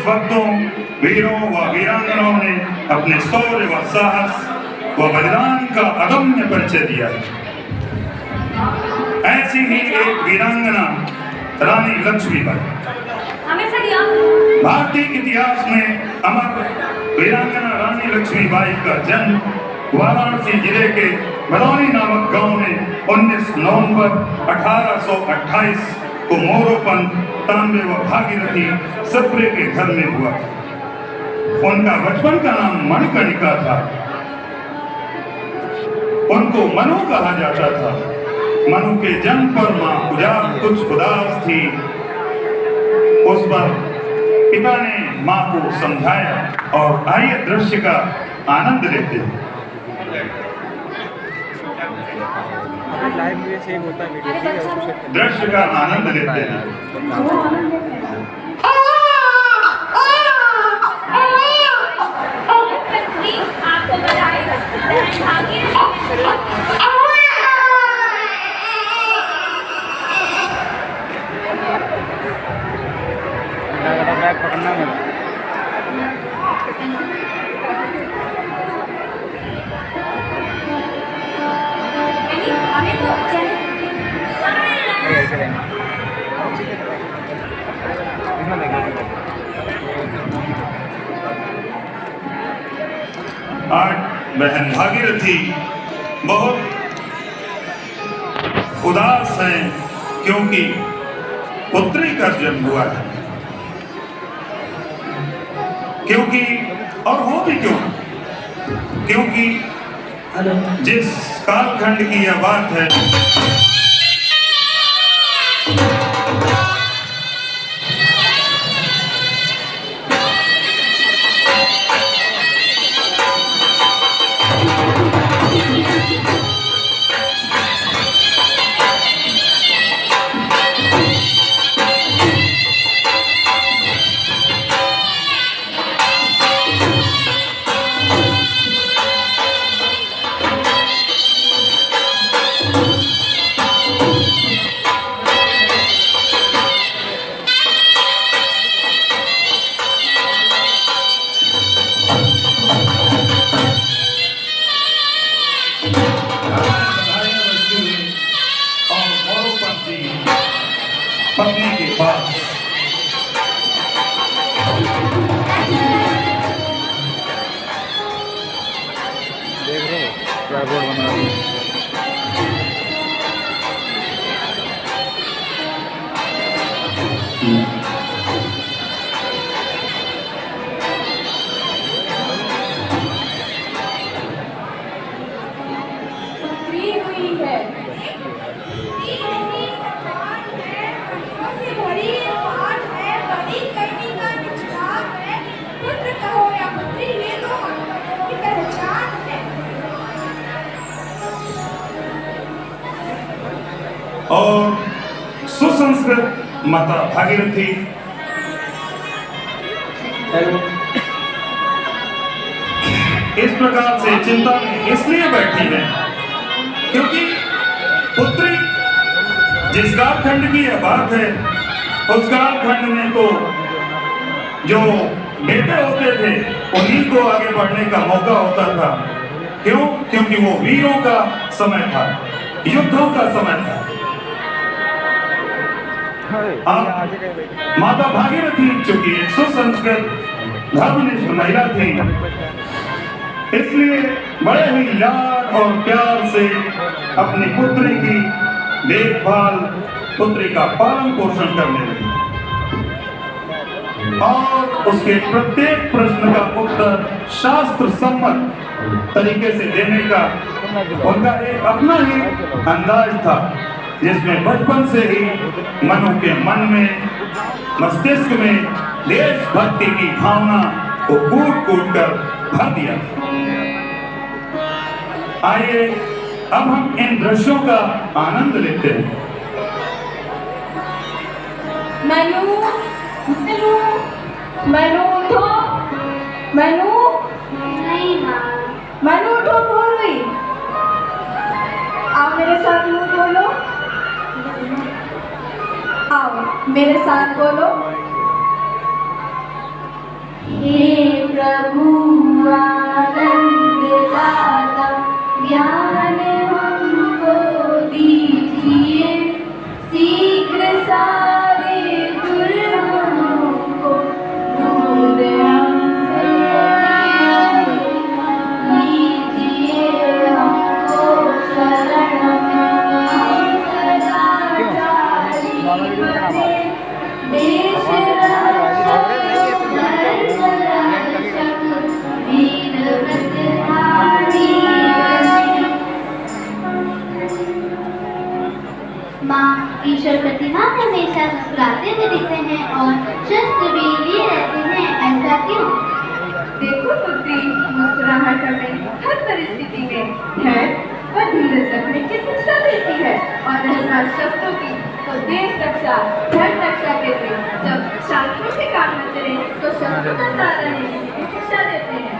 वक्तों वीरों व वीरांगनाओं ने अपने शौर्य व साहस व बलिदान का अदम्य परिचय दिया है। ऐसी ही एक वीरांगना रानी लक्ष्मीबाई। भारतीय इतिहास में अमर वीरांगना रानी लक्ष्मीबाई का जन्म वाराणसी जिले के बरौनी नामक गांव में 19 नवंबर 1828 को मोरोपंत तांबे व भागीरथी सप्रे के घर में हुआ था। उनका बचपन का नाम मणिकर्णिका था। उनको मनु कहा जाता था। मनु के जन्म पर मां कुछ उदास थी। उस पर पिता ने मां को समझाया और आइए दृश्य का आनंद लेते हैं। दृश्य का आनंद लेते हैं। बैग पकड़ना मेरा। आज बहन भागीरथी बहुत उदास हैं क्योंकि पुत्री का जन्म हुआ है। क्योंकि और हो भी क्योंकि जिस कालखंड की यह बात है, पत्नी के पास देख रहे हो क्या बोर्ड बना रही है। और सुसंस्कृत माता भागीरथी इस प्रकार से चिंता में इसलिए बैठी है क्योंकि पुत्री जिस कालखंड की यह बात है, उस कालखंड में तो जो बेटे होते थे उन्हीं को आगे बढ़ने का मौका होता था। क्यों? क्योंकि वो वीरों का समय था, युद्धों का समय था। माता भागीरथी चूंकि एक सुसंस्कृत धर्मनिष्ठ महिला थी, इसलिए बड़े ही लाड और प्यार से अपनी पुत्री की देखभाल, पुत्री का पालन पोषण करने लगी और उसके प्रत्येक प्रश्न का उत्तर शास्त्र सम्मत तरीके से देने का उनका एक अपना ही अंदाज था, जिसमें बचपन से ही मनु के मन में, मस्तिष्क में देशभक्ति की भावना को कूट कर भर दिया। आइए अब हम इन दृश्यों का आनंद लेते हैं। मनु, मनु, मनु उठो, मनु, नहीं माँ। मनु उठो, बोल रही। आओ मेरे साथ मुंह बोलो। आओ मेरे साथ बोलो। हे प्रभु आनंद दाता ज्ञान हमको दीजिए, शीघ्र सारे दुर्गुणों को दूर हमसे लीजिए, हमको शरण में हम सदाचारी बने, देश रक्षक वीर व्रतधारी बने। माँ ईश्वर प्रतिमा हमेशा मुस्कुराते हुए दिखते हैं और शस्त्र भी लिए रहते हैं, ऐसा क्यों? देखो पुत्री, मुस्कुराहट हमें हर परिस्थिति में है पर धीरज रखने की शिक्षा देती है, और रहना शब्दों की तो देश रक्षा धर्म रक्षा के लिए जब शास्त्रों से काम न चले तो शब्दों का सहारा लेने की शिक्षा देते हैं।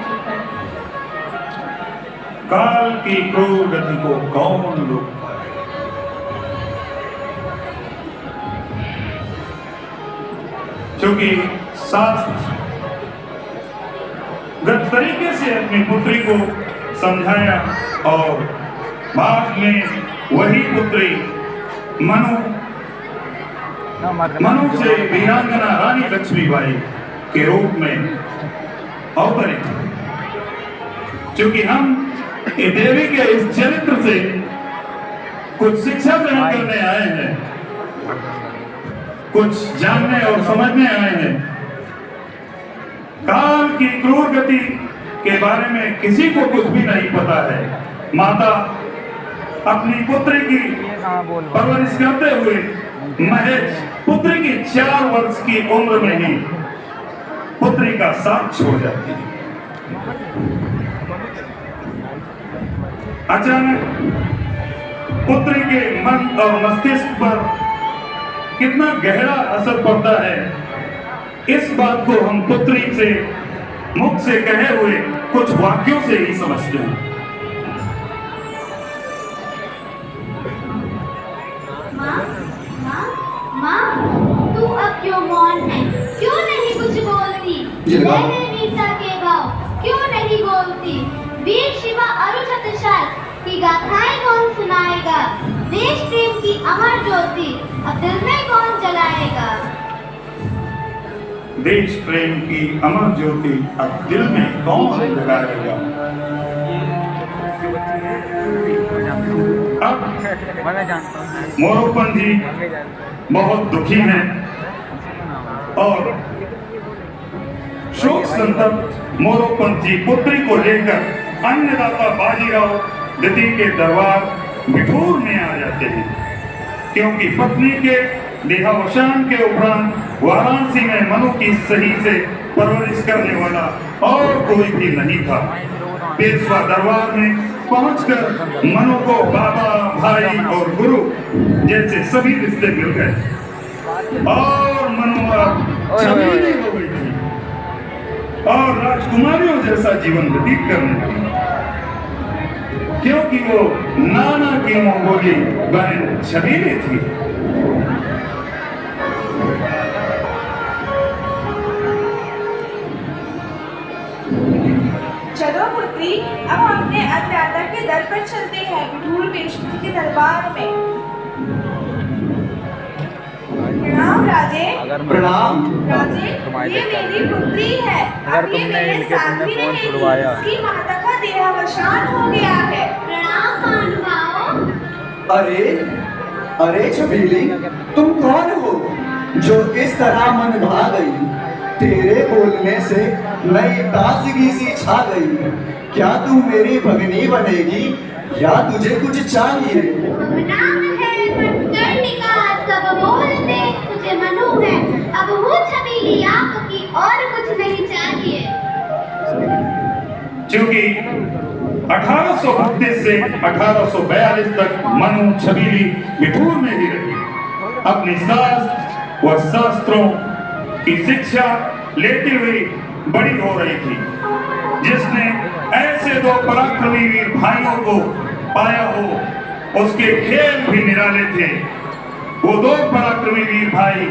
काल की क्रूर गति को कौन रोक पाए? क्योंकि शास्त्र गत तरीके से अपनी पुत्री को समझाया और बाद में वही पुत्री मनु से वीरांगना रानी लक्ष्मीबाई के रूप में अवतरित हुई। क्योंकि हम ये देवी के इस चरित्र से कुछ शिक्षा ग्रहण करने आए हैं, कुछ जानने और समझने आए हैं। काल की क्रूर गति के बारे में किसी को कुछ भी नहीं पता है। माता अपनी पुत्री की परवरिश करते हुए महज पुत्री की 4 वर्ष की उम्र में ही पुत्री का साथ छोड़ जाती है। अचानक पुत्री के मन और मस्तिष्क पर कितना गहरा असर पड़ता है, इस बात को हम पुत्री से मुख से कहे हुए कुछ वाक्यों से ही समझते हैं। माँ, माँ, माँ, तू अब क्यों मौन है? क्यों नहीं कुछ बोलती? जय वीरता के भाव क्यों नहीं बोलती? वीर शिवा अरुण छत्रसाल की गाथाएं कौन सुनाएगा? देश प्रेम की अमर ज्योति अब दिल में कौन जलाएगा? देश प्रेम की अमर ज्योति अब दिल में कौन जगाएगा? अब मोरोपंत जी बहुत दुखी हैं और शोक संतप्त मोरोपंत जी पुत्री को लेकर अन्नदाता बाजीराव द्वितीय के दरबार बिठूर में आ जाते हैं, क्योंकि पत्नी के देहावसान के उपरांत वाराणसी में मनु की सही से परवरिश करने वाला और कोई भी नहीं था। पेशवा दरबार में पहुंचकर मनु को बाबा, भाई और गुरु जैसे सभी रिश्ते मिल गए और मनु अब छबीली हो गई थी और राजकुमारियों जैसा जीवन व्यतीत करने लगी, क्योंकि वो नाना की मंगोली बहन छबीली थी। चलो पुत्री, अब हम अपने अन्नदाता के दर पर चलते हैं, बिठूर पेशवा के दरबार में। प्रणाम राजे। प्रणाम। राजे, ये मेरी पुत्री है। अगर अब ये तुमने मेरे इनके साथ तुमने ही फोन रहेगी। छुड़वाया। इसकी माता का देहावसान हो गया है। प्रणाम महानुभाव। अरे अरे छबीली, तुम कौन हो जो इस तरह मन भा गई? तेरे बोलने से नई ताजगी सी छा गई। क्या तू मेरी भगनी बनेगी या तुझे कुछ चाहिए? नाम है कर्णिका, सब बोलते तुझे मनु है। अब हूँ छबीली आपकी और कुछ नहीं चाहिए। क्योंकि 1832 से 1842 तक मनु छबीली बिठूर में ही रही, अपनी शास्त्र व शास्त्रों की शिक्षा लेती हुई बड़ी हो रही थी। जिसने ऐसे 2 पराक्रमी वीर भाइयों को पाया हो, उसके खेल भी निराले थे। वो 2 पराक्रमी वीर भाई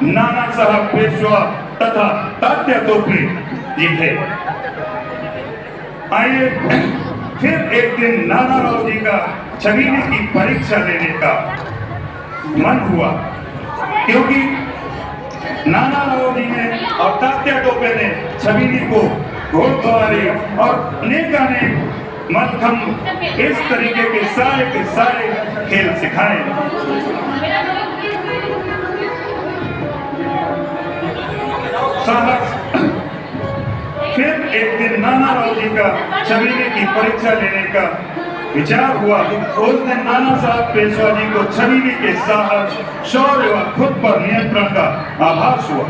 नाना साहब पेशवा तथा तात्या टोपे जी थे। आइए फिर एक दिन नाना राव जी का छबीले की परीक्षा लेने का मन हुआ, क्योंकि नाना राव जी ने और तात्या टोपे ने छबीली को घोड़सवारी और अनेक मलखम्ब इस तरीके के सारे खेल सिखाए। साहस फिर एक दिन नाना राव जी का छबीले की परीक्षा लेने का विचार हुआ। उस दिन नाना साहब पेशवा जी को छबीले के साहस, शौर्य व खुद पर नियंत्रण का आभास हुआ,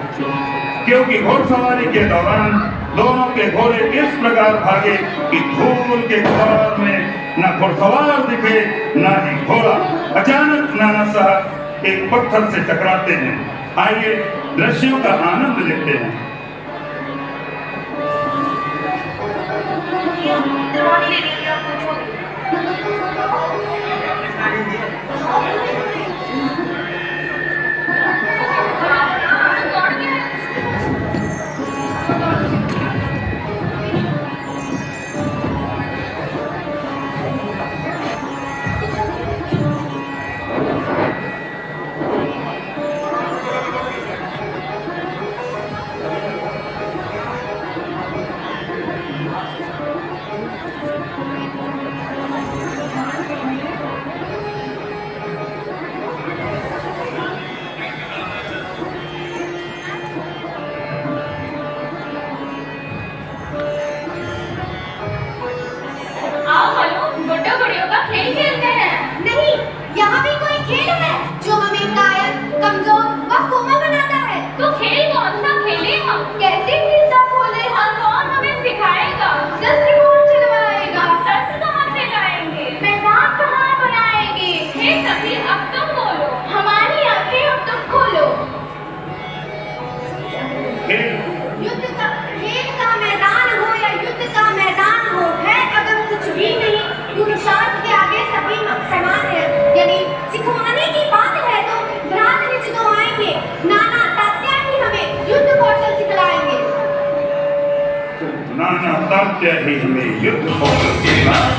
क्योंकि घोड़सवारी के दौरान दोनों के घोड़े इस प्रकार भागे कि धूल के गुबार में न घुड़सवार दिखे न ही घोड़ा। अचानक नाना साहब एक पत्थर से टकराते हैं। आइए दृश्यों का आनंद लेते हैं। खेल खेलते हैं। नहीं, यहाँ भी कोई खेल है जो हमें कायर, कमजोर व कोमल बनाता है। तो खेल कौन सा खेले हम? कैसे हिस्सा खोले हम? कौन हमें सिखाएगा? शस्त्र कौन चलवाएगा? शस्त्र कहाँ से लाएंगे? मैदान कहाँ बनाएंगे? हे सभी, अब तुम बोलो। हमारी आंखें अब तुम खोलो। खेल का मैदान हो या युद्ध का मैदान हो, है अगर कुछ भी नहीं, पुरुषार्थ के आगे सभी समान है। यदि सिखवाने की बात है तो भ्रातृज तो आएंगे, नाना तात्या ही हमें युद्ध कौशल सिखलाएंगे। नाना तात्या ही हमें युद्ध कौशल सिखलाएंगे।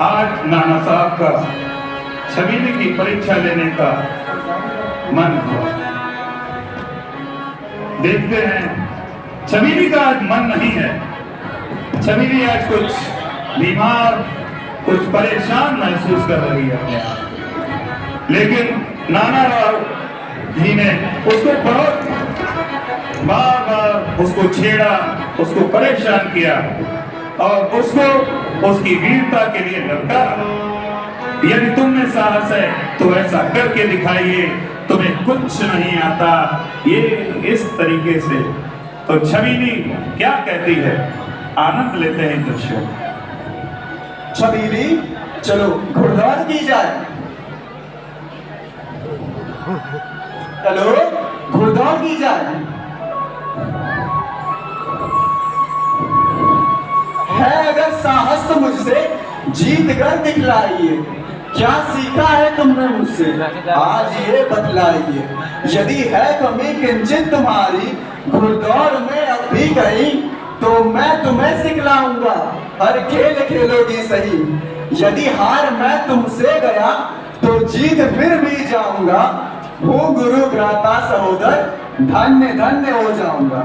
आज नाना साहब का छबीले की परीक्षा लेने का मन हुआ। देखते हैं, छबीली का आज मन नहीं है। छबीली आज कुछ बीमार, कुछ परेशान महसूस कर रही है अपने आप। लेकिन नाना राव जी ने उसको बहुत बार उसको छेड़ा, उसको परेशान किया और उसको उसकी वीरता के लिए ललकारा। यदि तुम में साहस है तो ऐसा करके दिखाइए, तुम्हें कुछ नहीं आता, ये इस तरीके से। तो छबीली क्या कहती है, आनंद लेते हैं दृश्यों। छबीली, चलो घुड़दौड़ की जाए। चलो घुड़दौड़ की जाए। है अगर साहस तो मुझसे जीत कर दिखलाइए। क्या सीखा है तुमने मुझसे, आज ये बतलाइए। यदि है कमी किंचित तुम्हारी घुड़दौड़ में अब भी कहीं, तो मैं तुम्हें सिखलाऊंगा, हर खेल खेलोगी सही। यदि हार मैं तुमसे गया तो जीत फिर भी जाऊंगा। हूँ गुरु भ्राता सहोदर, धन्य धन्य हो जाऊंगा।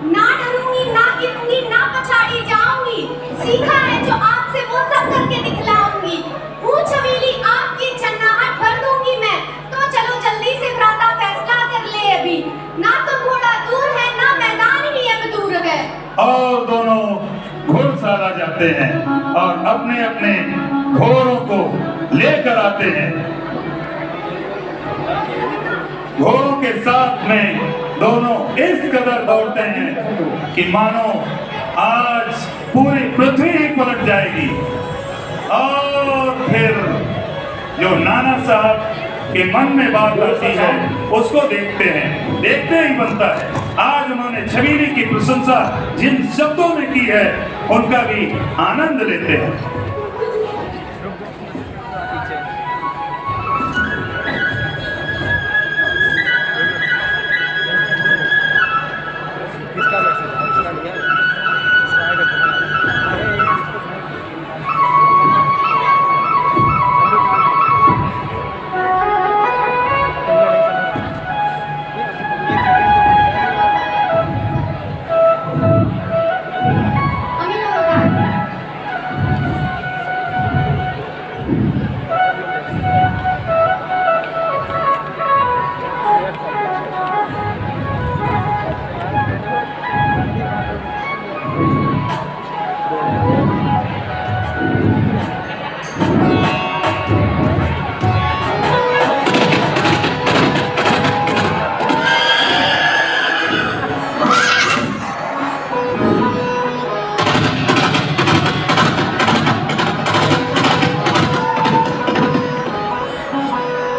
ना डरूंगी, ना गिरूंगी, ना पछाड़ी जाऊंगी। सीखा है जो आपसे वो सब करके दिखलाऊंगी। हूँ छबीली आपकी छन्नाहट भर दूंगी मैं। तो चलो जल्दी से भ्राता फैसला कर ले अभी। ना तो घोड़ा दूर है, ना मैदान ही अब दूर है। और दोनों घुड़सवार जाते हैं और अपने अपने घोड़ों को लेकर आते हैं। घोड़ों के साथ में दोनों इस कदर दौड़ते हैं कि मानो आज पूरी पृथ्वी ही पलट जाएगी। और फिर जो नाना साहब के मन में बात आती है उसको देखते हैं, देखते ही बनता है। आज उन्होंने छबीली की प्रशंसा जिन शब्दों में की है उनका भी आनंद लेते हैं। किसका मैसेज है? इसका लिया है? इसका आएगा तुम्हारा। अरे ये अभी होगा।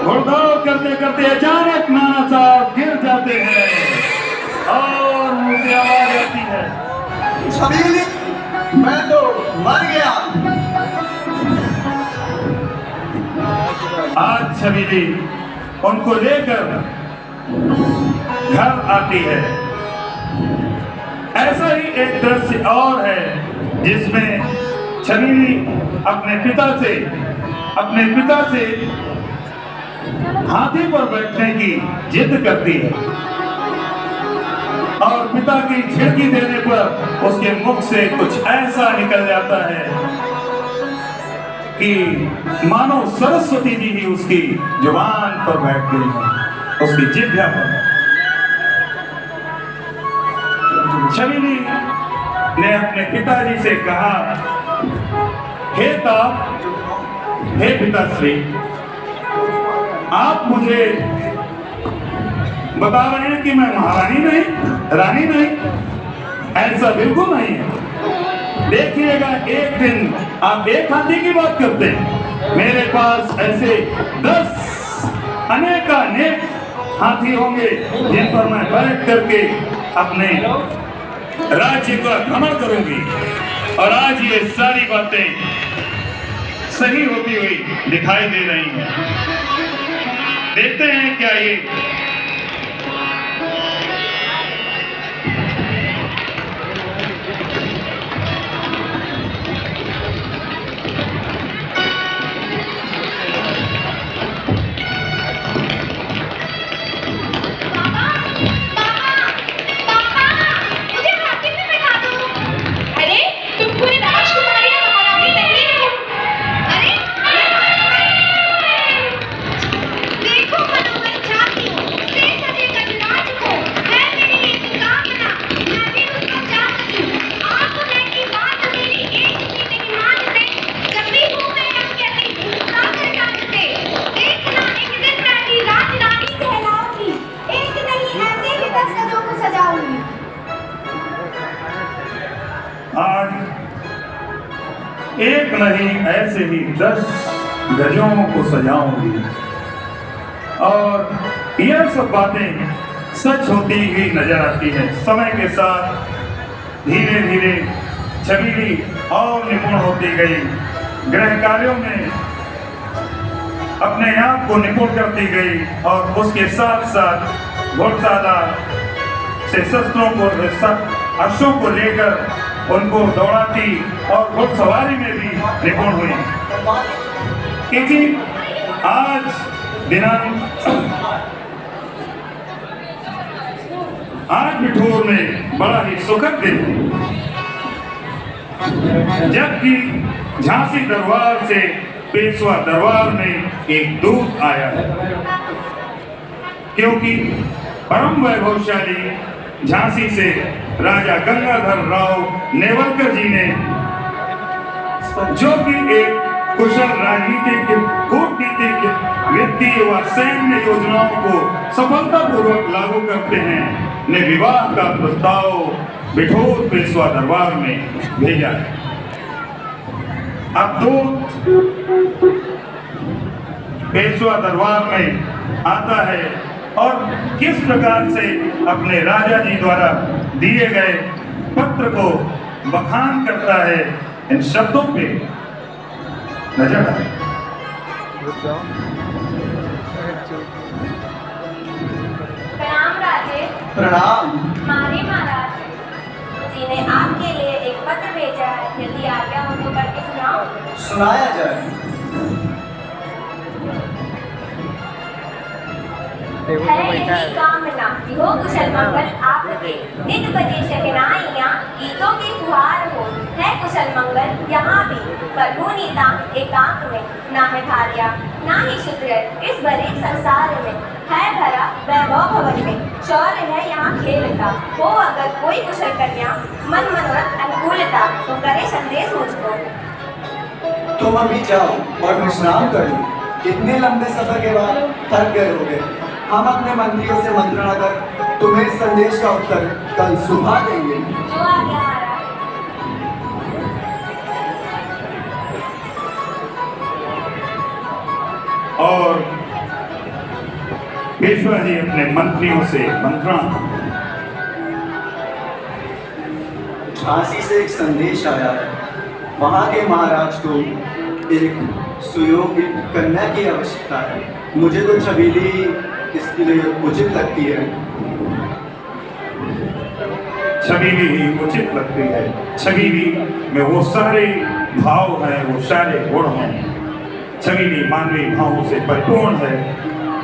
घुड़दौड़ करते करते अचानक नाना साहब गिर जाते हैं और मुंह से आवाज आती है, छबीली, मैं तो मर गया। आज छबीली उनको लेकर घर आती है। ऐसा ही एक दृश्य और है जिसमें छबीली अपने पिता से हाथी पर बैठने की जिद करती है और पिता की झिड़की देने पर उसके मुख से कुछ ऐसा निकल जाता है कि मानो सरस्वती जी ही उसकी जुबान पर बैठ गई है, उसकी जिह्वा पर। छबीली ने अपने पिताजी से कहा, हे पिताश्री, आप मुझे बता रहे हैं कि मैं महारानी नहीं, रानी नहीं? ऐसा बिल्कुल नहीं है। देखिएगा एक दिन आप एक हाथी की बात करते हैं, मेरे पास ऐसे 10 अनेक हाथी होंगे जिन पर मैं बैठ करके अपने राज्य का भ्रमण करूंगी। और आज ये सारी बातें सही होती हुई दिखाई दे रही हैं। देखते हैं क्या ये एक नहीं ऐसे ही 10 गजों को सजाऊंगी। और यह सब बातें सच होती ही नजर आती है। समय के साथ धीरे धीरे छबीली और निपुण होती गई, गृह कार्यों में अपने आप को निपुण करती गई और उसके साथ साथ घुड़सवारी से शस्त्रों को, अश्वों को लेकर उनको दौड़ाती और घुड़सवारी में भी निपुण हुई। क्योंकि आज बिठूर में बड़ा ही सुखद दिन है जबकि झांसी दरबार से पेशवा दरबार में एक दूत आया है, क्योंकि परम वैभवशाली झांसी से राजा गंगाधर राव नेवलकर जी ने, जो कि एक कुशल राजनीतिक, कूटनीतिक, वित्तीय व सैन्य योजनाओं को सफलतापूर्वक लागू करते हैं, ने विवाह का प्रस्ताव बिठोर पेशवा दरबार में भेजा है। अब दूत पेशवा दरबार में आता है और किस प्रकार से अपने राजा जी द्वारा दिए गए पत्र को बखान करता है, इन शब्दों पे नजर डालें। प्रणाम राजे। प्रणाम। हमारे महाराज जी ने आपके लिए एक पत्र भेजा है, यदि आज्ञा हो तो पढ़ के सुनाओ। सुनाया जाए। है यही कामना कि हो कुशल मंगल आपके, नित बजे शहनाइयाँ गीतों की फुहार हो। है कुशल मंगल यहाँ भी, पर हो नीता एकांत में, ना है धार्या ना ही शुद्र इस भरे संसार में। है भरा वैभव भवन में, शौर्य है यहाँ खेलता। हो अगर कोई कुशल कन्या, मन मनोरथ अनुकूलता, तो करे संदेश मुझको। तुम अभी जाओ और विश्राम कर लो। इतने लंबे सफर के बाद थक गए होगे। हम अपने मंत्रियों से मंत्रणा कर तुम्हें इस संदेश का उत्तर कल सुबह देंगे। जो आज्ञा महाराज। और पेशवा जी अपने मंत्रियों से मंत्रणा। झांसी से एक संदेश आया है। वहाँ के महाराज को एक सुयोग्य कन्या की आवश्यकता है। मुझे तो छबीली इसके लिए उचित लगती है। छबीली ही उचित लगती है। छबीली में वो सारे भाव हैं, वो सारे गुण हैं। छबीली मानवीय भावों से परिपूर्ण है।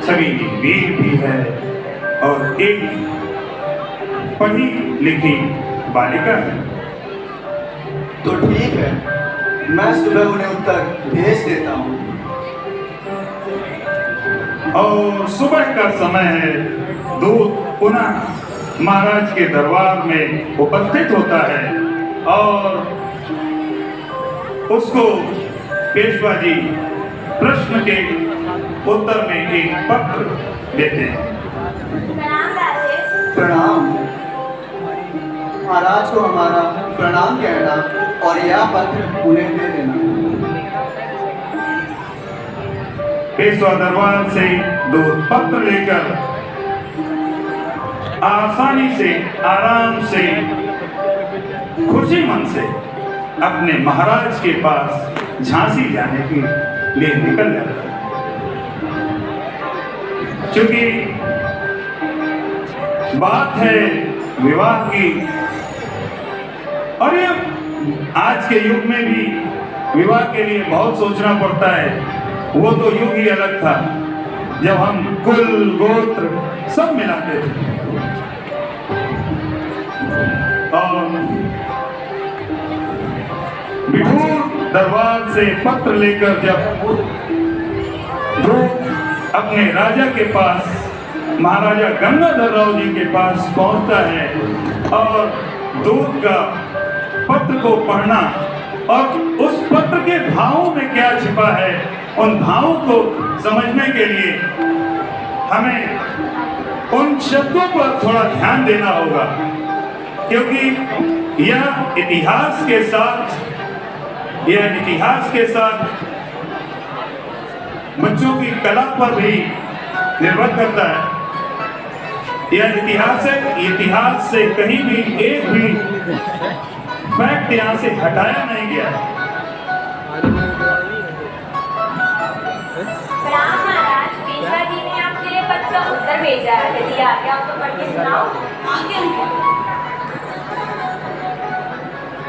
छबीली वीर भी है और एक पढ़ी लिखी बालिका है। तो ठीक है, मैं सुबह उन्हें उत्तर भेज देता हूँ। और सुबह का समय है। दूत पुनः महाराज के दरबार में उपस्थित होता है और उसको पेशवा जी प्रश्न के उत्तर में एक पत्र देते हैं। प्रणाम राजे। प्रणाम। महाराज को हमारा प्रणाम कहना और यह पत्र उन्हें दे देना। पेशवा दरबार से दो पत्र लेकर आसानी से, आराम से, खुशी मन से अपने महाराज के पास झांसी जाने के लिए निकल जाता है। क्योंकि बात है विवाह की, और ये आज के युग में भी विवाह के लिए बहुत सोचना पड़ता है। वो तो युग ही अलग था जब हम कुल गोत्र सब मिलाते थे। और बिठूर दरबार से पत्र लेकर जब दूत अपने राजा के पास, महाराजा गंगाधर राव जी के पास पहुंचता है और दूत का पत्र को पढ़ना और उस पत्र के भावों में क्या छिपा है, उन भावों को समझने के लिए हमें उन शब्दों पर थोड़ा ध्यान देना होगा, क्योंकि यह इतिहास के साथ बच्चों की कला पर भी निर्भर करता है। यह इतिहास से कहीं भी एक भी फैक्ट यहाँ से हटाया नहीं गया है। प्रणाम महाराज। पेशवा जी ने आपके लिए पत्र का उत्तर भेजा है, यदि आज्ञा हो तो पढ़ के सुनाओ।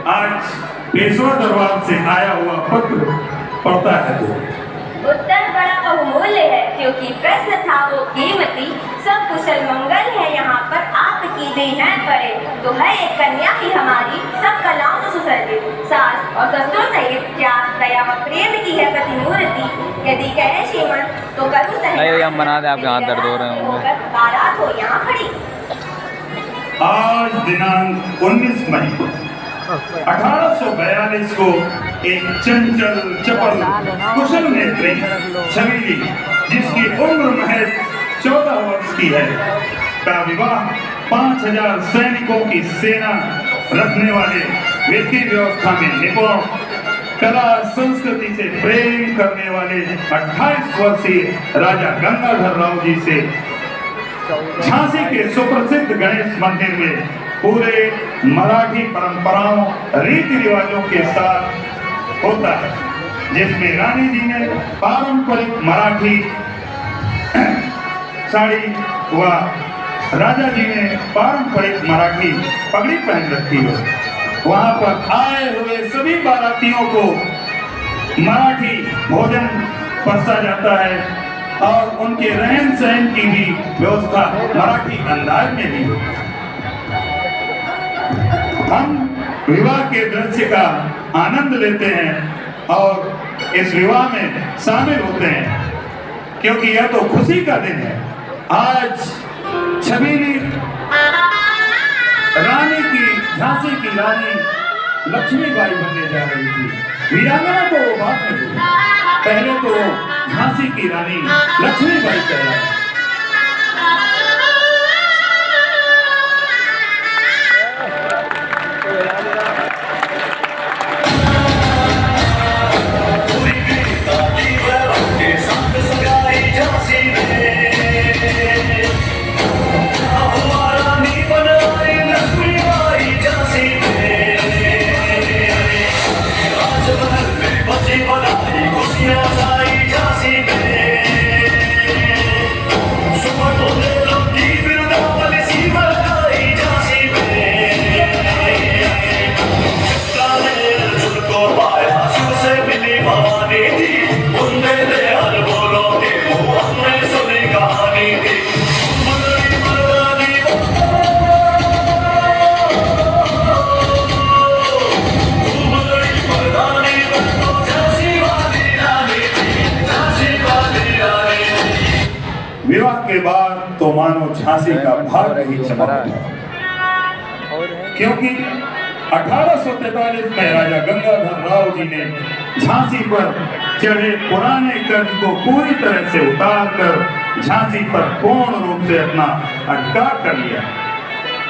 आज पेशवा दरबार से आया हुआ पत्र पढ़ता है तो उत्तर बड़ा बहुमूल्य है, क्योंकि प्रश्न था वो कीमती, सब कुशल मंगल है यहाँ पर आपकी दी है पड़े। तो है एक कन्या की हमारी सब कलाओं से सुसज्जित, सास और ससुर सहित क्या दया व प्रेम की है प्रतिमूर्ति। यदि कहे श्रीमंत तो करूँ नहीं, हम बना दें, आपके हाथ दर्द हो रहे होंगे। बारात हो यहाँ खड़ी। आज दिनांक 19 मई 1842 को एक चंचल चपल कुशल नेत्री छबीली, जिसकी उम्र महज 14 वर्ष की है, का विवाह 5000 सैनिकों की सेना रखने वाले, विधि व्यवस्था में निपुण, कला संस्कृति से प्रेम करने वाले 28 वर्षीय राजा गंगाधर राव जी से झांसी के सुप्रसिद्ध गणेश मंदिर में पूरे मराठी परंपराओं रीति रिवाजों के साथ होता है, जिसमें रानी जी ने पारंपरिक मराठी साड़ी व राजा जी ने पारंपरिक मराठी पगड़ी पहन रखी है। वहां पर आए हुए सभी बारातियों को मराठी भोजन परसा जाता है और उनके रहन सहन की भी व्यवस्था मराठी अंदाज में भी होती है। हम विवाह के दृश्य का आनंद लेते हैं और इस विवाह में शामिल होते हैं, क्योंकि यह तो खुशी का दिन है। आज छबीली रानी की, झांसी की रानी लक्ष्मीबाई बनने जा रही थी। वीरांगना तो वो बात में हुई, पहले तो झांसी की रानी लक्ष्मीबाई कहलाई। विवाह के बाद तो मानो झांसी का भाग्य ही चमक गया, क्योंकि 1843 में राजा गंगाधर राव जी ने झांसी पर चढ़े पुराने कर्ज को पूरी तरह से उतार कर झांसी पर पूर्ण रूप से अपना अधिकार कर लिया।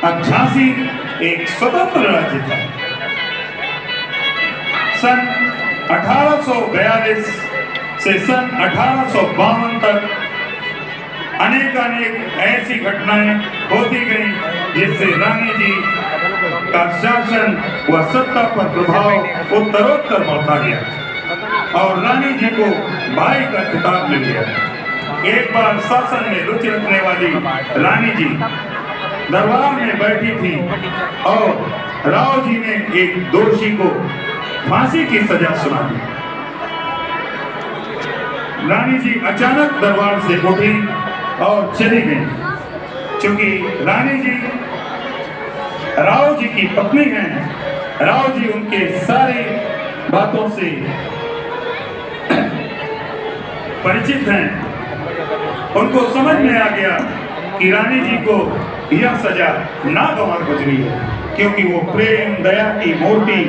अब झांसी एक स्वतंत्र राज्य था। सन 1842 से सन 1852 तक अनेक ऐसी घटनाएं होती गई, जिससे रानी जी का शासन व सत्ता पर प्रभाव उत्तरोत्तर बढ़ता गया और रानी जी को बाई का खिताब मिल गया। एक बार शासन में रुचि रखने वाली रानी जी दरबार में बैठी थी और राव जी ने एक दोषी को फांसी की सजा सुना दी। रानी जी अचानक दरबार से उठी और चली गई। क्योंकि रानी जी राव जी की पत्नी हैं, राव जी उनके सारी बातों से परिचित हैं। उनको समझ में आ गया कि रानी जी को यह सजा नागवार गुजरी है, क्योंकि वो प्रेम दया की मूर्ति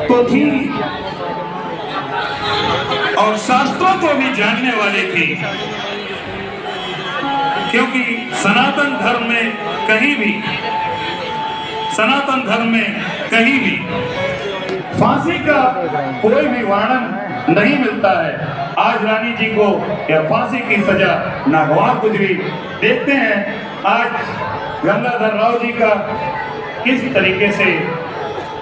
तो थी और शास्त्रों को भी जानने वाली थी। क्योंकि सनातन धर्म में कहीं भी फांसी का कोई भी वर्णन नहीं मिलता है। आज रानी जी को यह फांसी की सजा नागवार गुजरी। देखते हैं आज गंगाधर राव जी का किस तरीके से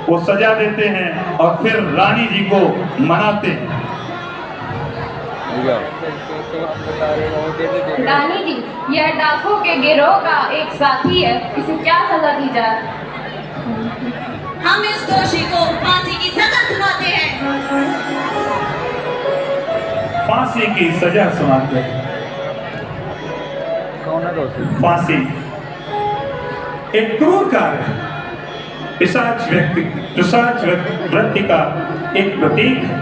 वो सजा देते हैं और फिर रानी जी को मनाते हैं। रानी जी, यह डाकुओं के गिरोह का एक साथी है, इसे क्या सजा दी जाए? हम इस दोषी को फांसी की सजा सुनाते हैं। फांसी की सजा सुनाते हैं। फांसी एक क्रूर कार्य है, पिशाच वृत्ति का एक प्रतीक है।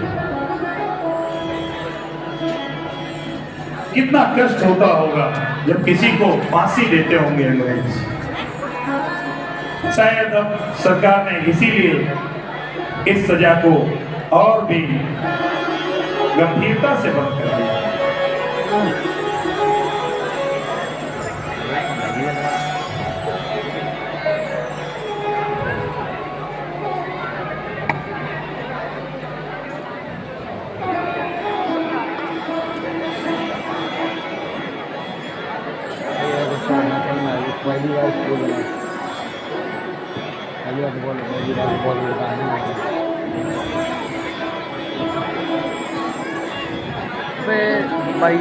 कितना कष्ट होता होगा जब किसी को फांसी देते होंगे अंग्रेज। शायद अब सरकार ने इसीलिए इस सजा को और भी गंभीरता से बंद कर दिया। पहली बार स्कूल में पहली बार बॉल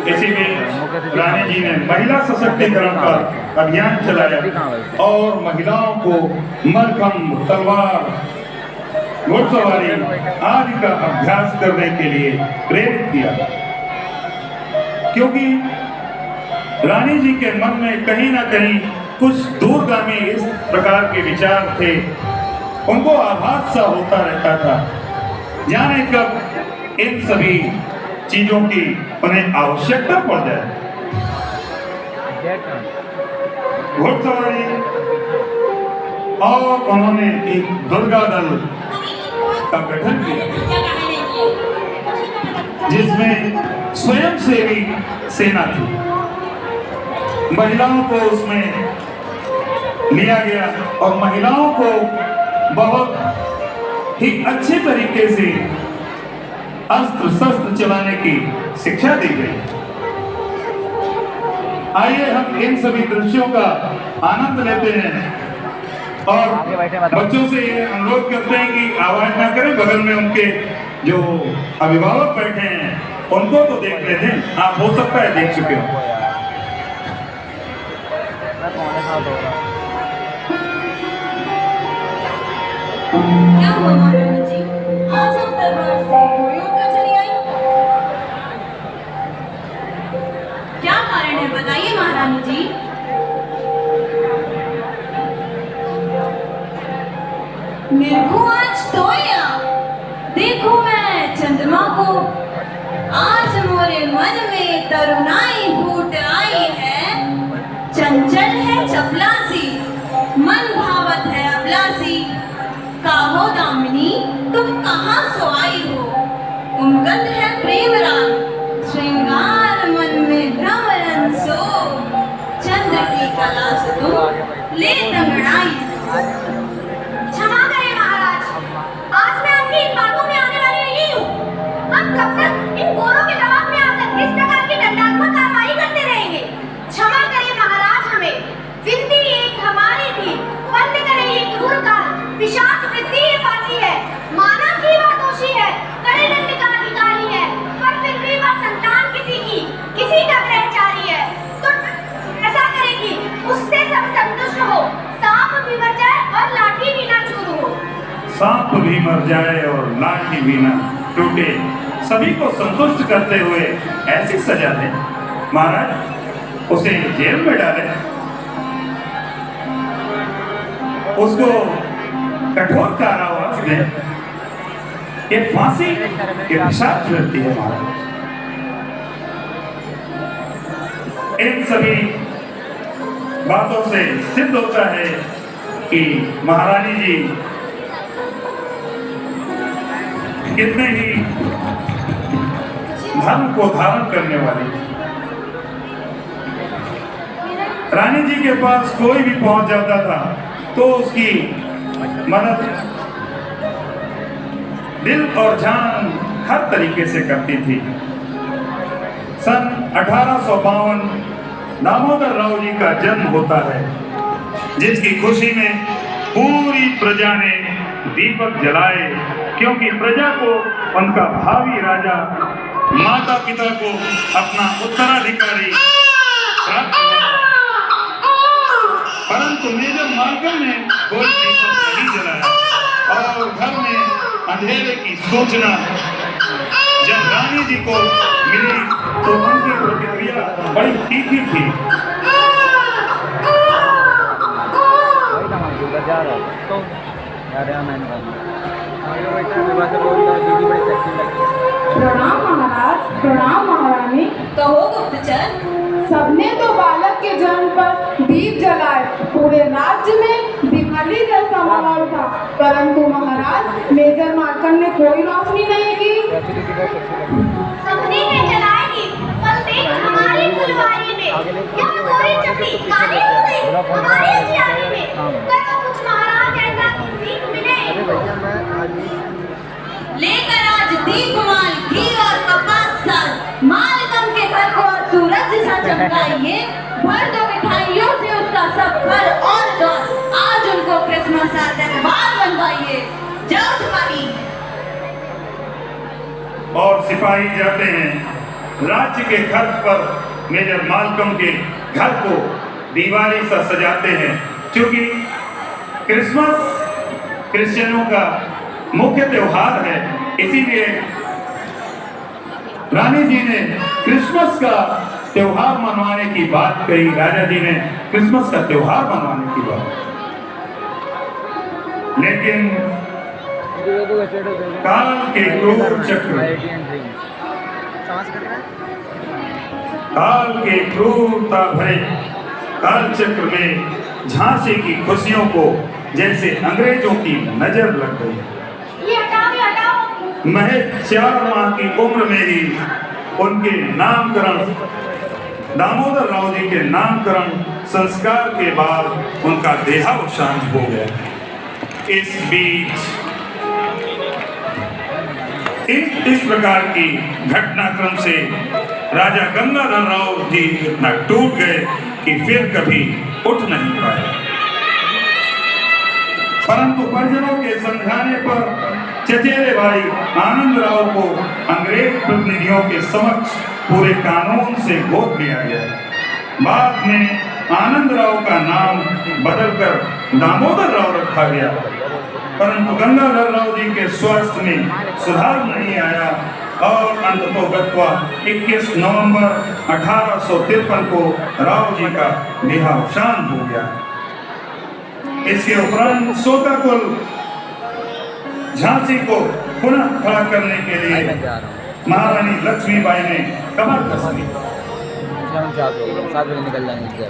इसीलिए रानी जी ने महिला सशक्तिकरण पर अभियान चलाया और महिलाओं को मलखंब, तलवार, घुड़सवारी आदि का अभ्यास करने के लिए प्रेरित किया, क्योंकि रानी जी के मन में कहीं ना कहीं कुछ दूरगामी इस प्रकार के विचार थे। उनको आभास सा होता रहता था, जाने कब इन सभी चीजों की उन्हें आवश्यकता पड़ जाए। घुड़सवारी और उन्होंने एक दुर्गा दल का गठन किया, जिसमें स्वयंसेवी सेना थी। महिलाओं को उसमें लिया गया और महिलाओं को बहुत ही अच्छे तरीके से अस्त्र शस्त्र चलाने की शिक्षा दी गई। आइए हम इन सभी दृश्यों का आनंद लेते हैं और बच्चों से ये अनुरोध करते हैं कि आवाज ना करें। बगल में उनके जो अभिभावक बैठे हैं उनको तो देख लेते हैं, आप हो सकता है देख चुके हो। क्या हुआ महारानी जी, आज हम दरबार से घोड़ी उठकर चली आई? क्या कारण है बताइए महारानी जी। निर्भु आज तोया देखो मैं चंद्रमा को, आज मोरे मन में तरुणाई फूट आई है। चंचल है चपलासी, मन भावत है अबलासी। काहो दामिनी तुम कहाँ सो आई हो, उमगत है प्रेम राग, श्रृंगार मन में भ्रमरन सो। चंद्र की कला से तुम ले तंगड़ाई। क्षमा करें महाराज, आज मैं आपकी इन बातों में आने वाली नहीं हूँ। हम कब तक इन गोरों के दबाव में आकर इस प्रकार की दंडात्मक कार्रवाई करते रहेंगे। क्षमा करें महाराज, हमें विनती एक हमारी थी, बंद करें ये क्रूर काल। पिशाच वृत्ति ये फांसी है, माना कि वह दोषी है, कड़े दंड का अधिकारी है, पर फिर भी वह संतान किसी का ग्रहचारी है। तो ऐसा करे कि उससे सब संतुष्ट हो, सांप भी मर जाए और लाठी भी ना चूरू हो। सांप भी मर जाए और लाठी भी ना टूटे, सभी को संतुष्ट करते हुए ऐसी सजा दें। महाराज उसे जेल में डालें, उसको कठोर कारावास दें। ये फांसी के पिशाच वृत्ति है महाराज। इन सभी बातों से सिद्ध होता है कि महारानी जी कितने ही धर्म को धारण करने वाली थी। रानी जी के पास कोई भी पहुंच जाता था तो उसकी मदद दिल और जान हर तरीके से करती थी। सन 1852 दामोदर राव जी का जन्म होता है, जिसकी खुशी में पूरी प्रजा ने दीपक जलाए, क्योंकि प्रजा को उनका भावी राजा, माता पिता को अपना उत्तराधिकारी प्राप्त हुआ। परंतु मेजर मार्गम ने कोई दीपक नहीं जलाया और घर में अंधेरे की सूचना जब रानी जी को मिली तो उनकी प्रतिक्रिया बड़ी तीखी थी। जा रहा था तो यार यहाँ मैंने कहा आगे बैठा है बात बोल रहा दीदी बड़ी चक्की लगी प्रणाम महाराज, प्रणाम महारानी। कहो गुप्तचर। सबने तो बालक के जन्म पर दीप जलाए, पूरे राज्य में दिवाली जैसा माहौल था, परंतु महाराज मेजर मार्कंड ने कोई रोशनी नहीं की। सबने ने जलाए दीप, पर देख हमारी फुलवारी में क्या गोरी चपड़ी काली हो गई हमारी उजियारी में। करो कुछ महाराज ऐसा दीप मिले। अरे भैया मैं आज लेकर आज दीपमाल घी और कपास साल मालकम के घर को और सूरज सा चमकाइए। भर दो मिठाइयों से उसका सब घर और दौर। आज उनको क्रिसमस का दरबार बनवाइए। जाओ सिपाही। और सिपाही जाते हैं राज्य के खर्च पर मेजर मालकम के घर को दीवारी सा सजाते हैं, क्योंकि क्रिसमस क्रिश्चियनों का मुख्य त्योहार है। इसीलिए रानी जी ने क्रिसमस का त्योहार मनवाने की बात कही, राजा जी ने क्रिसमस का त्योहार मनवाने की बात। लेकिन काल के क्रूर चक्र, काल के क्रूरता भरे काल चक्र में झांसी की खुशियों को जैसे अंग्रेजों की नजर लग गई। ये हटाओ। महज 4 माह की उम्र में ही उनके नामकरण, दामोदर राव जी के नामकरण संस्कार के बाद उनका देहावसान हो गया। इस बीच इस प्रकार की घटनाक्रम से राजा गंगाधर राव जी इतना टूट गए कि फिर कभी उठ नहीं पाए। परंतु परिजनों के समझाने पर चचेरे भाई आनंद राव को अंग्रेज प्रतिनिधियों के समक्ष पूरे कानून से गोद लिया गया। बाद में आनंद राव का नाम बदलकर दामोदर राव रखा गया, परंतु गंगाधर राव जी के स्वास्थ्य में सुधार नहीं आया और अंततोगत्वा 21 नवंबर 1853 को राव जी का देहावसान हो गया। इसके उपरांत सोताकुल झांसी को पुनः खड़ा करने के लिए महारानी लक्ष्मीबाई ने कमर कस ली। 7 बजे निकल जाएंगे।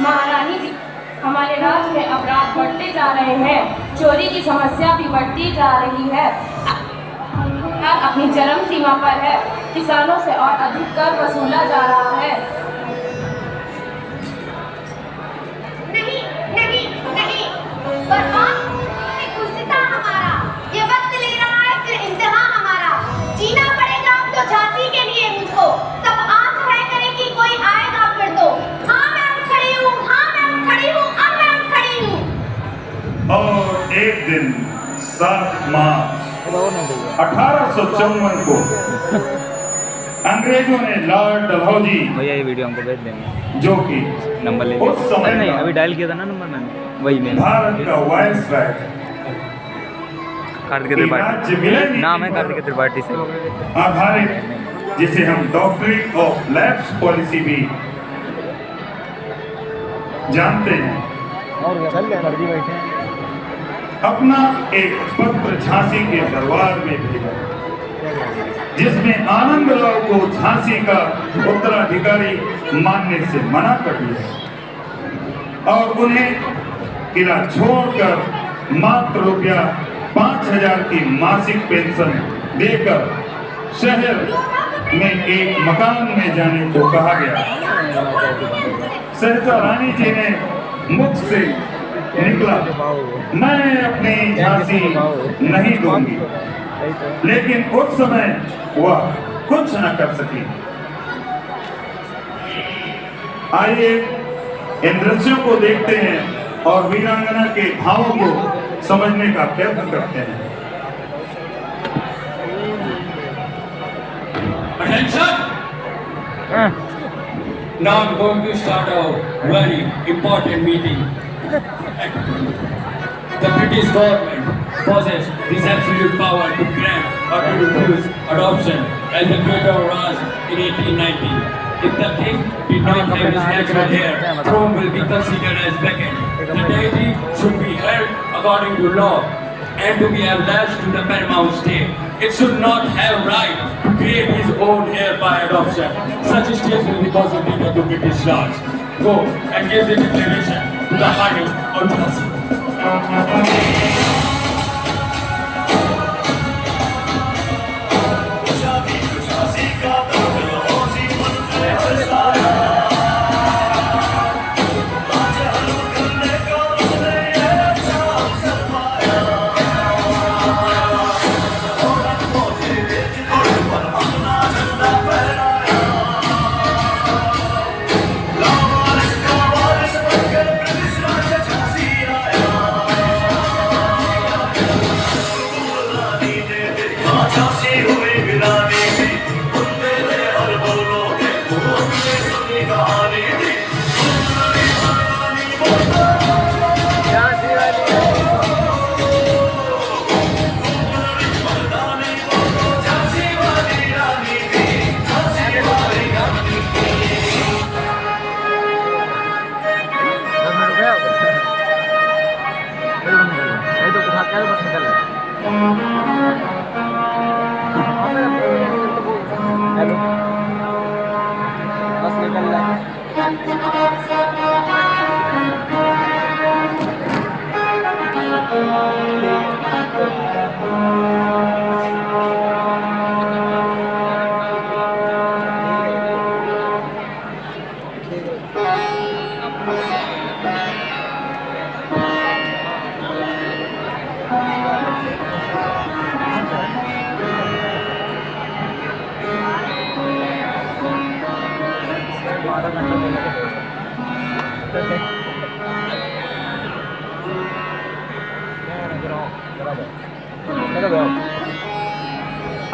महारानी जी, हमारे राज्य में अपराध बढ़ते जा रहे हैं, चोरी की समस्या भी बढ़ती जा रही है और अपनी चरम सीमा पर है। किसानों से और अधिक कर वसूला जा रहा है। नहीं नहीं नहीं, बर्बाद कुर्सिता हमारा, ये वक्त ले रहा है फिर इंतहा हमारा। जीना पड़ेगा अब तो झांसी के लिए मुझको, सब आस है करेगी कोई आएगा फिर तो। हाँ मैं उठ खड़ी हूँ, हाँ मैं उठ खड़ी हूँ, अब मैं उठ खड़ी हूँ। और एक दिन 7 मार्च 1854 को अंग्रेजों ने लॉर्ड डलहौजी, भैया ये वीडियो हमको भेज देंगे, जो कि नंबर ले उस समय नहीं का अभी डायल किया था ना नंबर मैंने, वही मैंने भारत का वायसराय कार्तिक राज्य त्रिपाठी मिलन नाम है कार्तिक त्रिपाठी से आधारित, जिसे हम डॉक्ट्रिन ऑफ लैप्स पॉलिसी भी जानते हैं, और फर्जी बैठे हैं। अपना एक पत्र झांसी के दरबार में भेजा, जिसमें आनंद राव को झांसी का उत्तराधिकारी मानने से मना कर दिया और उन्हें किला छोड़कर मात्र ₹5000 की मासिक पेंशन देकर शहर में एक मकान में जाने को कहा गया। सहसा रानी जी ने मुख से निकला, मैं अपनी झांसी नहीं दूंगी, लेकिन उस समय वह कुछ न कर सकी। आइए इन दृश्यों को देखते हैं और वीरांगना के भावों को समझने का प्रयत्न करते हैं। Attention! Now I'm going to start a very important meeting. The British government possesses this absolute power to grant or to refuse adoption as the Greater was in 1890. If the king did not have his natural heir, throne will be considered as vacant. The deity should be held according to law and to be attached to the paramount state. It should not have right to create his own heir by adoption. Such states will be considered to British laws. Go and give the declaration to the highest authority.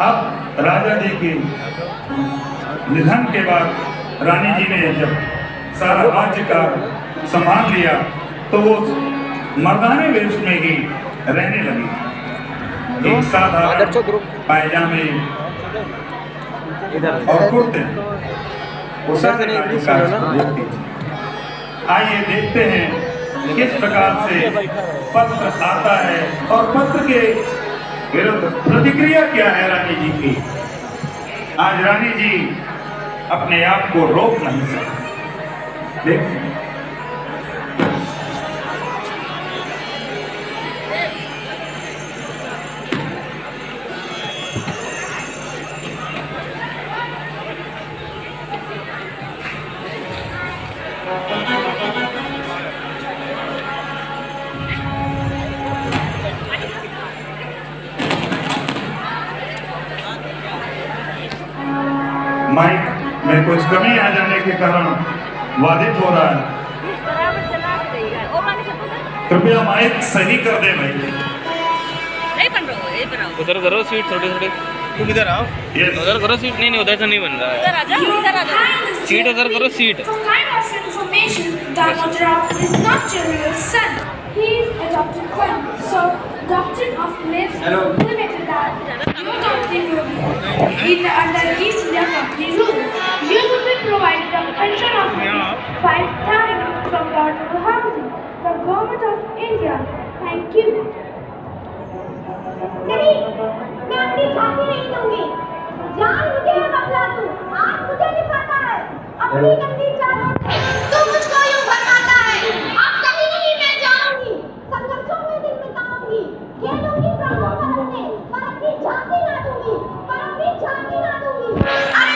अब राजा जी के निधन के बाद रानी जी ने जब सारा राज्य का संभाल लिया तो वो मर्दाने वेश में ही रहने लगी। एक साधारण पायजामे और कुर्ते आइए देखते हैं किस प्रकार से पत्र आता है और पत्र के विरुद्ध प्रतिक्रिया क्या है रानी जी की। आज रानी जी अपने आप को रोक नहीं सकती। देखते हैं। माइक में कुछ कमी आ जाने के कारण बाधित हो रहा है। कृपया माइक सही कर दे भाई। उधर करो सीट थोड़ी थोड़ी। तुम इधर आओ। उधर करो सीट। नहीं नहीं उधर से नहीं बन रहा है। सीट उधर करो seat. For kind of information, Damodara is not General's son. He is adopted son. So, doctrine of lives limited that no doctrine will be in under East India Company rule. You will be provided a pension of 5,000 from Lord Housing, the government of India. Thank you. नहीं, मैं अपनी झांसी नहीं दूंगी। जान मुझे है बदला तू, आज मुझे दिखाता है अपनी गंदी चालों से। तू मुझको यूं भरमाता है, अब कहीं नहीं मैं जाऊंगी। संघर्षों में दिन बिताऊंगी, खेलूंगी प्राणों पर अपने, पर अपनी झांसी ना दूंगी, पर अपनी झांसी ना दूंगी। अरे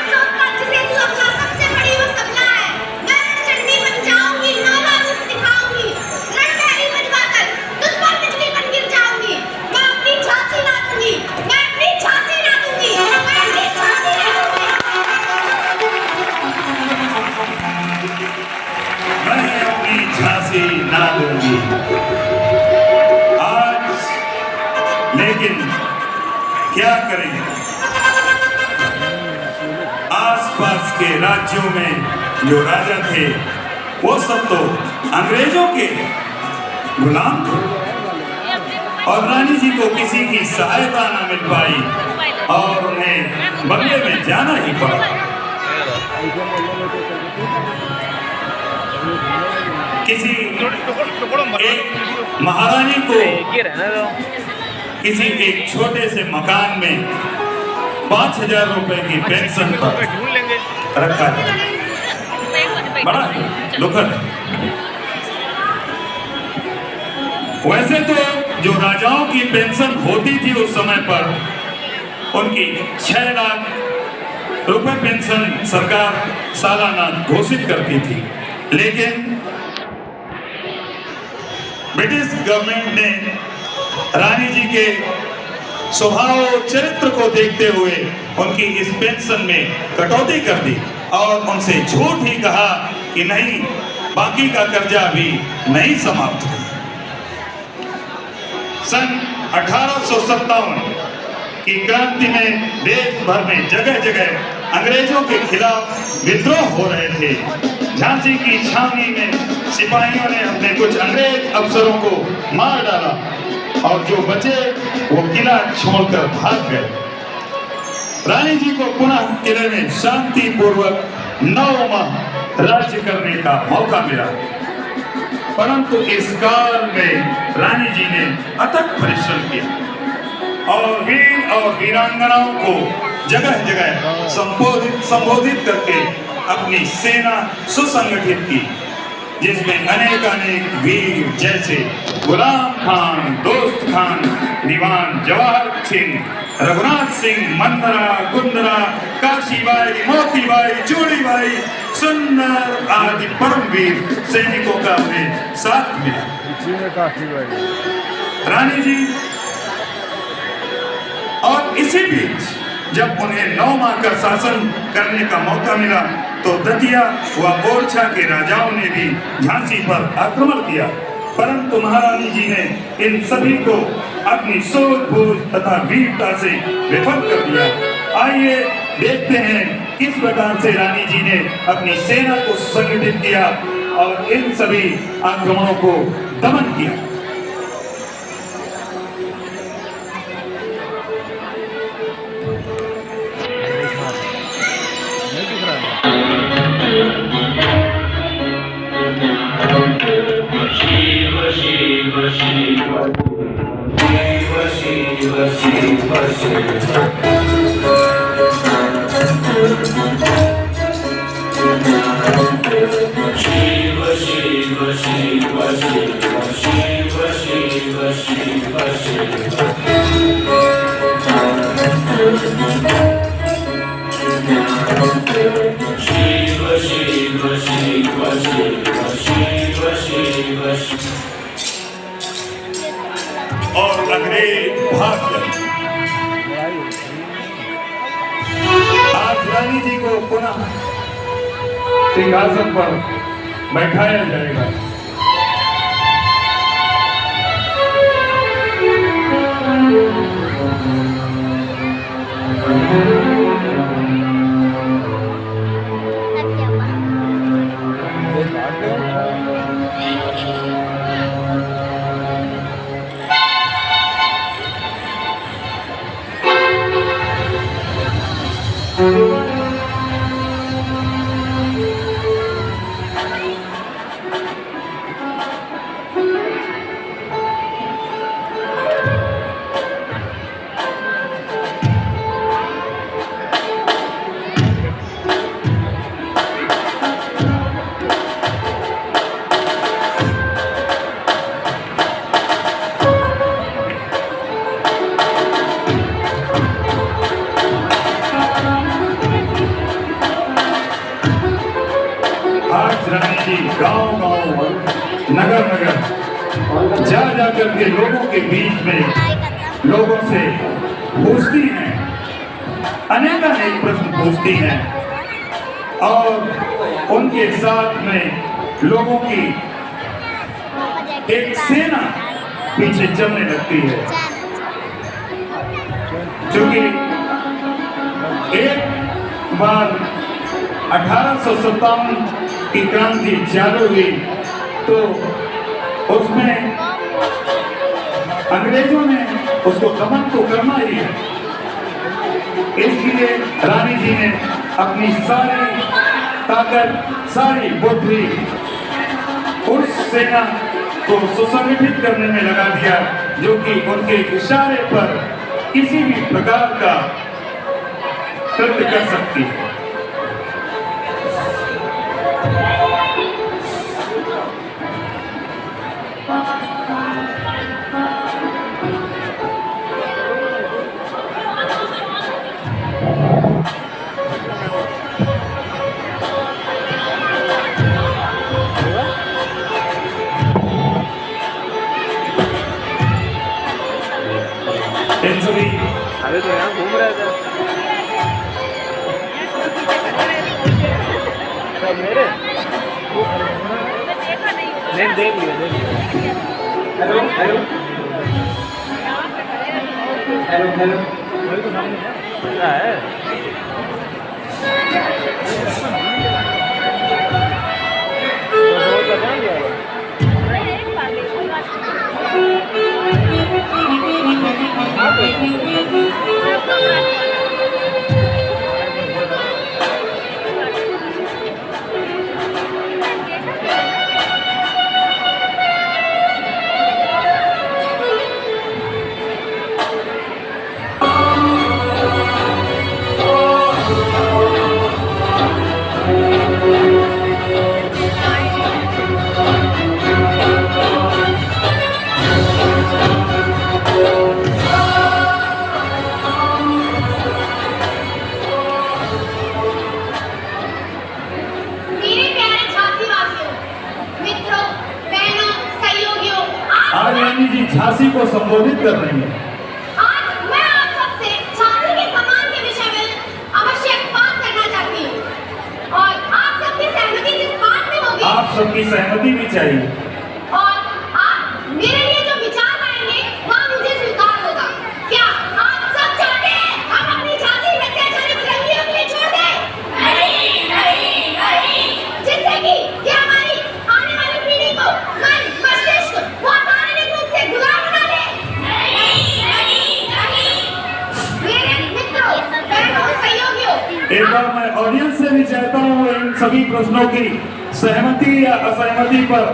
मैं अपनी झांसी ना दूंगी। आज लेकिन क्या करेंगे, आसपास के राज्यों में जो राजा थे वो सब तो अंग्रेजों के गुलाम थे और रानी जी को किसी की सहायता ना मिल पाई और उन्हें बंगले में जाना ही पड़ा। किसी एक महारानी को किसी एक छोटे से मकान में 5,000 रुपए की पेंशन पर रखा है। बड़ा दुखद है। वैसे तो जो राजाओं की पेंशन होती थी उस समय पर उनकी 6 लाख रुपए पेंशन सरकार सालाना घोषित करती थी, लेकिन ब्रिटिश गवर्नमेंट ने रानी जी के स्वभाव चरित्र को देखते हुए उनकी इस पेंशन में कटौती कर दी और उनसे झूठ ही कहा कि नहीं, बाकी का कर्जा भी नहीं समाप्त हुआ। सन 1857 की क्रांति में देश भर में जगह जगह अंग्रेजों के खिलाफ विद्रोह हो रहे थे। झांसी की छावनी में सिपाहियों ने अपने कुछ अंग्रेज अफसरों को मार डाला और जो बचे वो किला छोड़कर भाग गए। रानी जी को पुनः किले में शांति पूर्वक 9 माह राज्य करने का मौका मिला, परंतु इस काल में रानी जी ने अथक परिश्रम किया और वीर और वीरांगनाओं को जगह जगह संबोधित करके अपनी सेना सुसंगठित की, जिसमें अनेक वीर जैसे गुलाम खान, दोस्त खान, दीवान जवाहर सिंह, रघुनाथ सिंह, मंदरा, गुंदरा, काशीबाई, मोतीबाई, चूड़ीबाई, सुंदर आदि परमवीर सैनिकों का उन्हें साथ मिला। रानी जी और इसी बीच जब उन्हें 9 माह का शासन करने का मौका मिला तो दतिया व ओरछा के राजाओं ने भी झांसी पर आक्रमण किया, परंतु महारानी जी ने इन सभी को अपनी सूझबूझ तथा वीरता से विफल कर दिया। आइए देखते हैं किस प्रकार से रानी जी ने अपनी सेना को संगठित किया और इन सभी आक्रमणों को दमन किया। और अंग्रेज भाग गए। आज रानी जी को पुनः सिंहासन पर बैठाया जाएगा। गांव-गांव, नगर-नगर जा जाकर के लोगों के बीच में लोगों से पूछती हैं, अनेक प्रश्न पूछती हैं और उनके साथ में लोगों की एक सेना पीछे चलने लगती है, क्योंकि एक बार 1857 की क्रांति चालू हुई तो उसमें अंग्रेजों ने उसको दमन तो करना ही है, इसलिए रानी जी ने अपनी सारी ताकत, सारी बुद्धि उस सेना को सुसंगठित करने में लगा दिया, जो कि उनके इशारे पर किसी भी प्रकार का कृत्य कर सकती है। अभी तो यहाँ घूम रहे थे तो मेरे नहीं देख लिया हेलो हेलो हेलो हेलो वही तो सामने है झांसी को संबोधित कर रही है। आज मैं आप सबसे झांसी के सम्मान के विषय में आवश्यक बात करना चाहती हूँ और आप सबकी सहमति इस बात में होगी। आप सबकी सहमति भी चाहिए और आप मेरे लिए जो विचार लाएंगे वह मुझे स्वीकार होगा। क्या आप सब चाहते हैं हम अपनी झांसी में अत्याचारी बुलंदियों के लिए छोड़ दें? नहीं नहीं नहीं, जिससे कि ये हमारी आने वाली पीढ़ी को मन मस्तिष्क गुलाम बना दे। नहीं नहीं नहीं, मेरे मित्रों, बहनों, सहयोगियों, एक बार मैं ऑडियंस से भी चाहता हूँ इन सभी प्रश्नों की सहमति या असहमति पर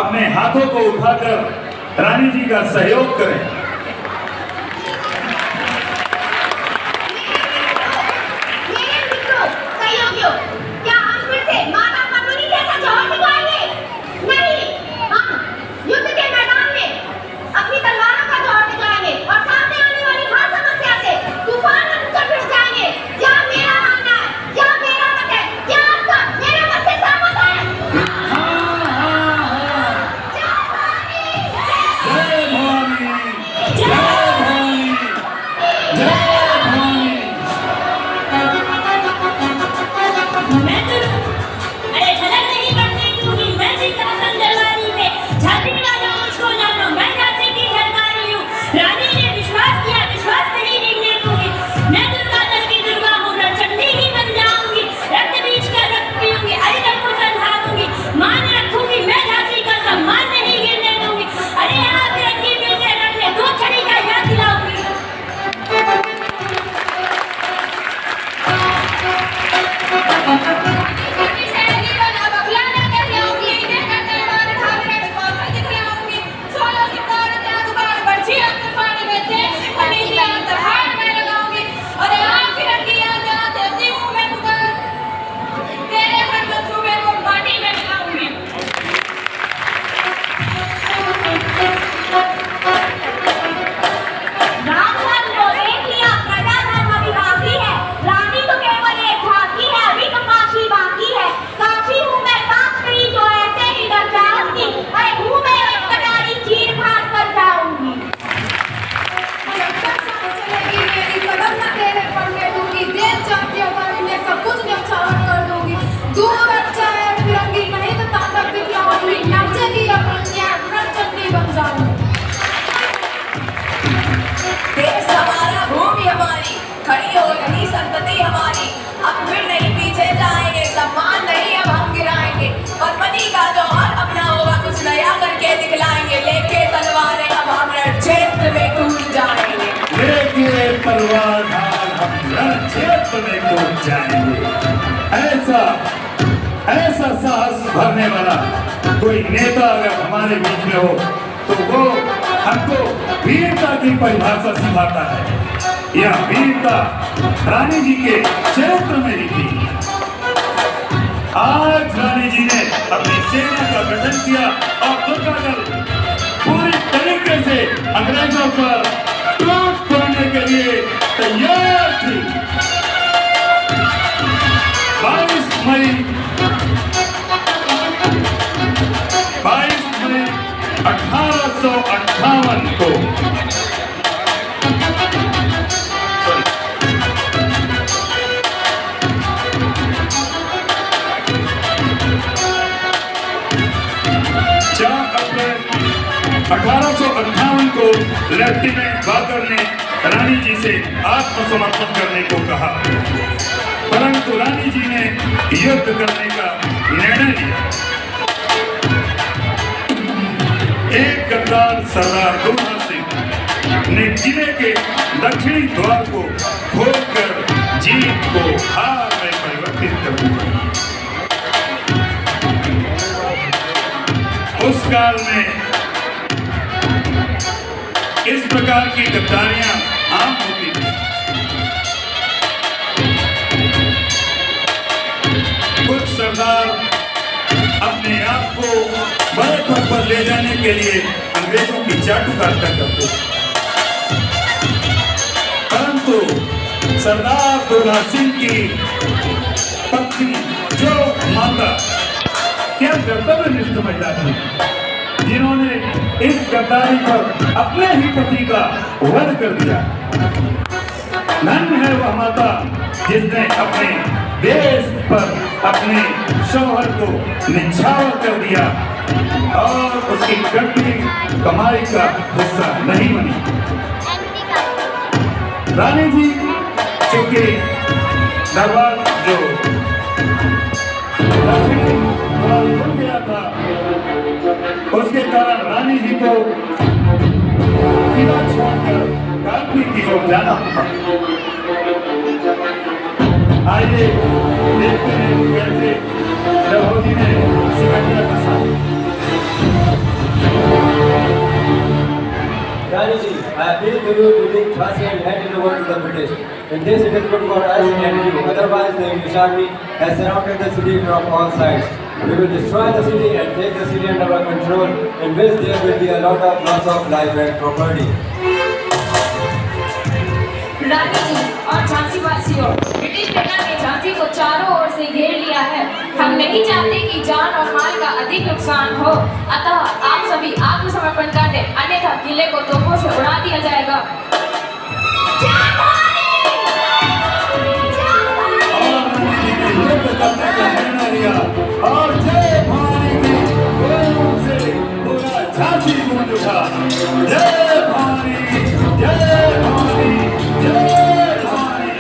अपने हाथों को उठाकर रानी जी का सहयोग करें। मेरे मित्रों, सहयोगियों, क्या हम फिर से माता पद्मिनी जैसा जौहर दिखाएंगे? नहीं, हम युद्ध के मैदान में अपनी तलवारों का जोर दिखाएंगे और सामने आने वाली हर समस्या से तूफान बनकर भिड़ जाएंगे। क्या मेरा मानना है? क्या मेरा मत है? क्या आपका मेरे मत से सहमत है? जय भवानी। जाएंगे। ऐसा साहस भरने वाला कोई नेता अगर हमारे बीच में हो तो वो हमको वीरता की परिभाषा सिखाता है। यह वीरता रानी जी के चरित्र में ही थी। आज रानी जी ने अपनी सेना का गठन किया और दुर्गागढ़ पूरी तरीके से अंग्रेजों पर टूट पड़ने के लिए तैयार थी। 22 मई 1858 को लेफ्टिनेंट बाकर ने रानी जी से आत्मसमर्पण करने को कहा, परंतु रानी जी ने युद्ध करने का निर्णय लिया। एक गद्दार सरदार दूल्हा सिंह ने किले के दक्षिणी द्वार को खोलकर जीत को हार में परिवर्तित कर दिया। उस काल में इस प्रकार की गद्दारियां आम होती थी। कुछ सरदार अपने आप को बड़े पद पर ले जाने के लिए अंग्रेजों की चाटुकारिता करते थे, परंतु सरदार दूल्हा सिंह की पत्नी जो माता क्या कर्तव्यनिष्ठ महिला थी, जिन्होंने इस गद्दारी पर अपने ही पति का वध कर दिया। धन्य है वह माता जिसने अपने देश पर अपने शौहर को निछावर कर दिया और उसकी कटनी कमाई का हिस्सा नहीं बनी। रानी जी चूंकि दरबार जो बन गया था, उसके कारण रानी जी को किला छोड़कर कानपुर की ओर जाना था। आइए देखते हैं कैसे डभौजी ने सिकंदर कसा। Rani ji, I appeal to you to take Jhansi and hand it over to the British. In this it is good for us and you. Otherwise the English army has surrounded the city from all sides. We will destroy the city and take the city under our control, in which there will be a lot of loss of life and property. रानी जी और झांसी वासियों, British सेना ने झांसी को चारों ओर से घेर लिया है। हम नहीं चाहते कि जान और माल का अधिक नुकसान हो, अतः आप सभी आत्मसमर्पण कर दें, अन्यथा किले को तोपों से उड़ा दिया जाएगा। और जय भवानी की ओर से पूरा झांसी गूंज उठा। जय भवानी, जय भवानी, जय भवानी।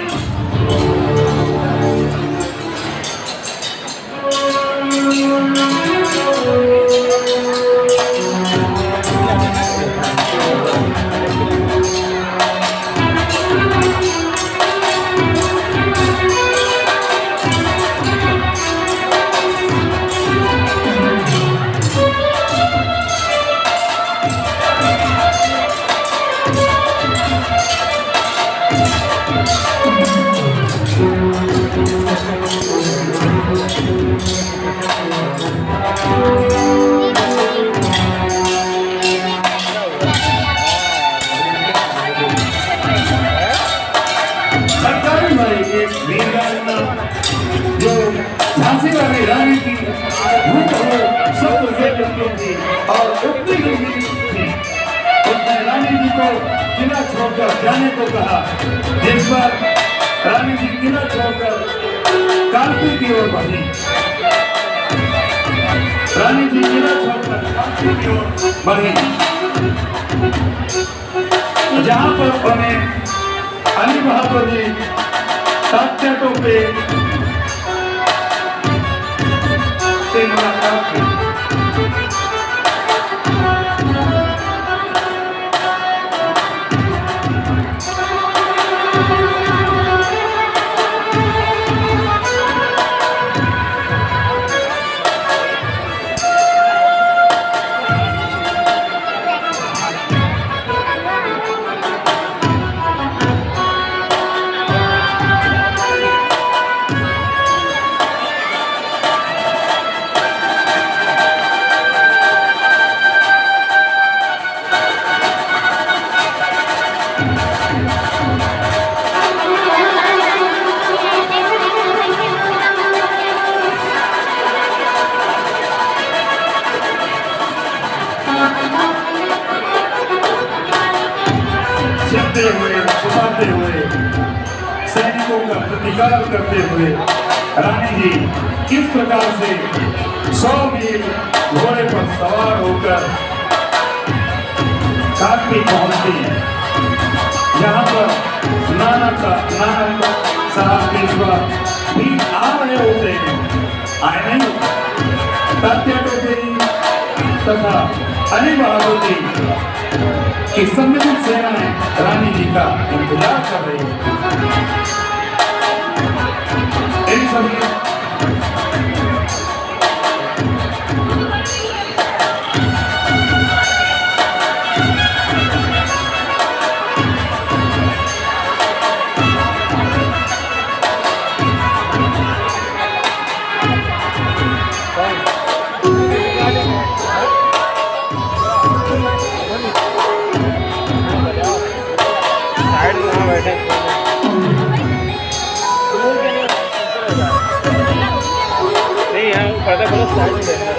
झांसी वाली रानी की थी और उतनी थी, उसने रानी जी को किला छोड़कर जाने को कहा, जिस पर रानी जी किला छोड़कर कानपुर की ओर बढ़ी। रानी जी किला छोड़कर कानपुर की ओर बढ़ी, जहां पर उन्हें अली बहादुर जी तात्या पे मुलाकात हुई। लड़ते हुए, छुपाते हुए, सैनिकों का प्रतिकार करते हुए रानी जी किस प्रकार से 100 मील घोड़े पर सवार होकर काशी पहुंचती है, जहां पर नानक साहब पेशवा भी आ रहे होते हैं, आए नहीं, तात्या टोपे तथा अली बहादुर जी की सम्मिलित सेनाएं रानी जी का इंतजार कर रही है। इन सभी नहीं यहाँ पर्दा खोलो साइड में बैठना।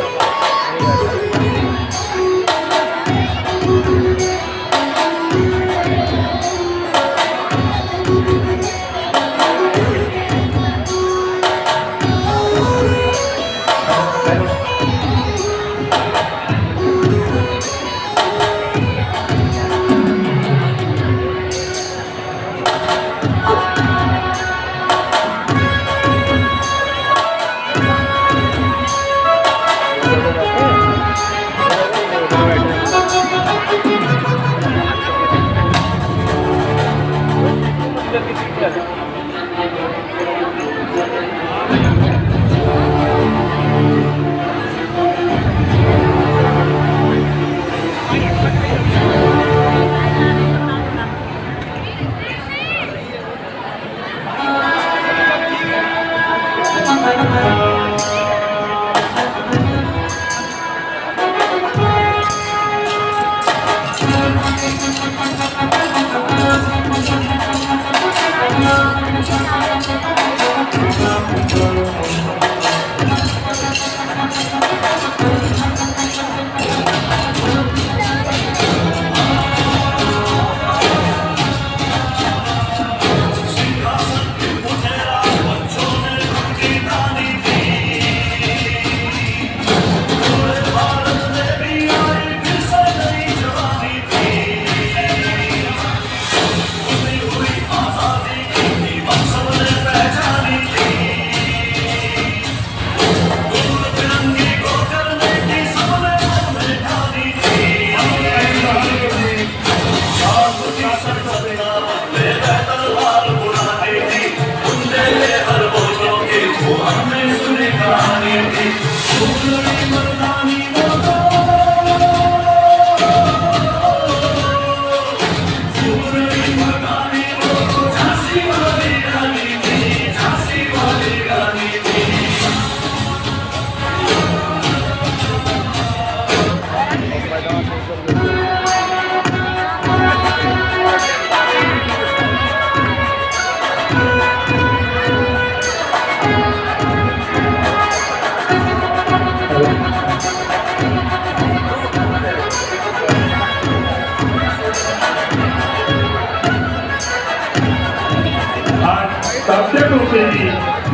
तात्या टोपे जी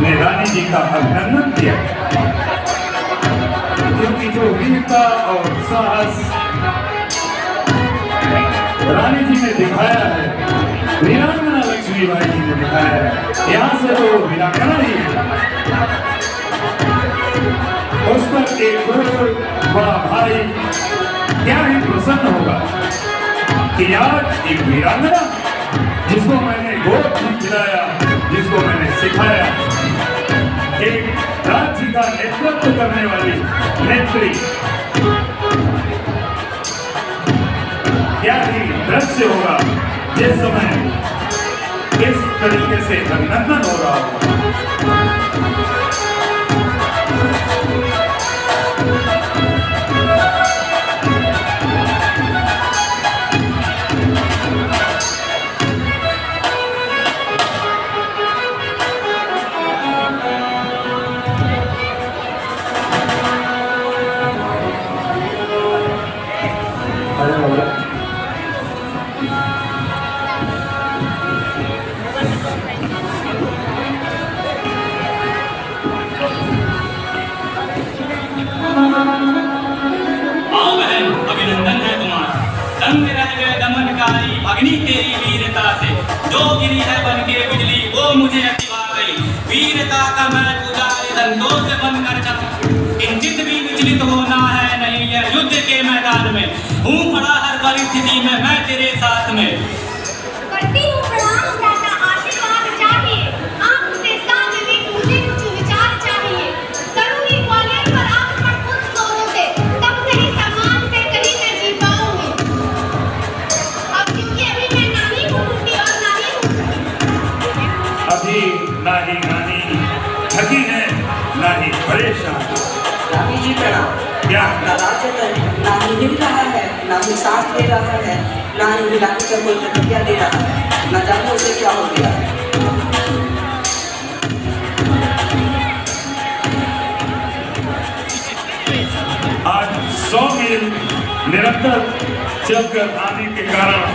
ने रानी जी का अभिनंदन किया, क्योंकि जो वीरता और साहस रानी जी ने दिखाया है, वीरांगना लक्ष्मीबाई जी ने दिखाया है, यहाँ से तो वीरांगना ही है, उस पर एक बड़ा भाई क्या ही प्रसन्न होगा कि आज एक वीरांगना जिसको मैंने गोद में खिलाया, जिसको मैंने सिखाया, एक राज्य का नेतृत्व करने वाली नेत्री, क्या ही दृश्य होगा जिस समय इस तरीके से अभिनंदन हो रहा होगा। मुझे अति गई। वीरता का मैं पुजारी धंधों से बनकर चलूं। किंचित भी विचलित होना है नहीं है युद्ध के मैदान में। हूँ खड़ा हर परिस्थिति में मैं तेरे साथ में। करती हूँ प्रणाम दाता, आशीर्वाद चाहिए। आपसे साथ में मुझे कुछ विचार चाहिए। करूँगी ग्वालियर पर आक्रमण उन दोनों से, तब सही सम्मान से कहीं मैं जी पाऊंगी। अब क्योंकि अभी मैं नहीं घूमती और नहीं अभी ना ही रानी थकी है ना ही परेशान। रानी जी प्रणाम। क्या राज्य ना ही हिल रहा है, ना ही सांस ले रहा है, ना ही हिलाने का कोई प्रतिक्रिया दे रहा है। न जाने उसे क्या हो गया है। आज 100 मील निरंतर चलकर आने के कारण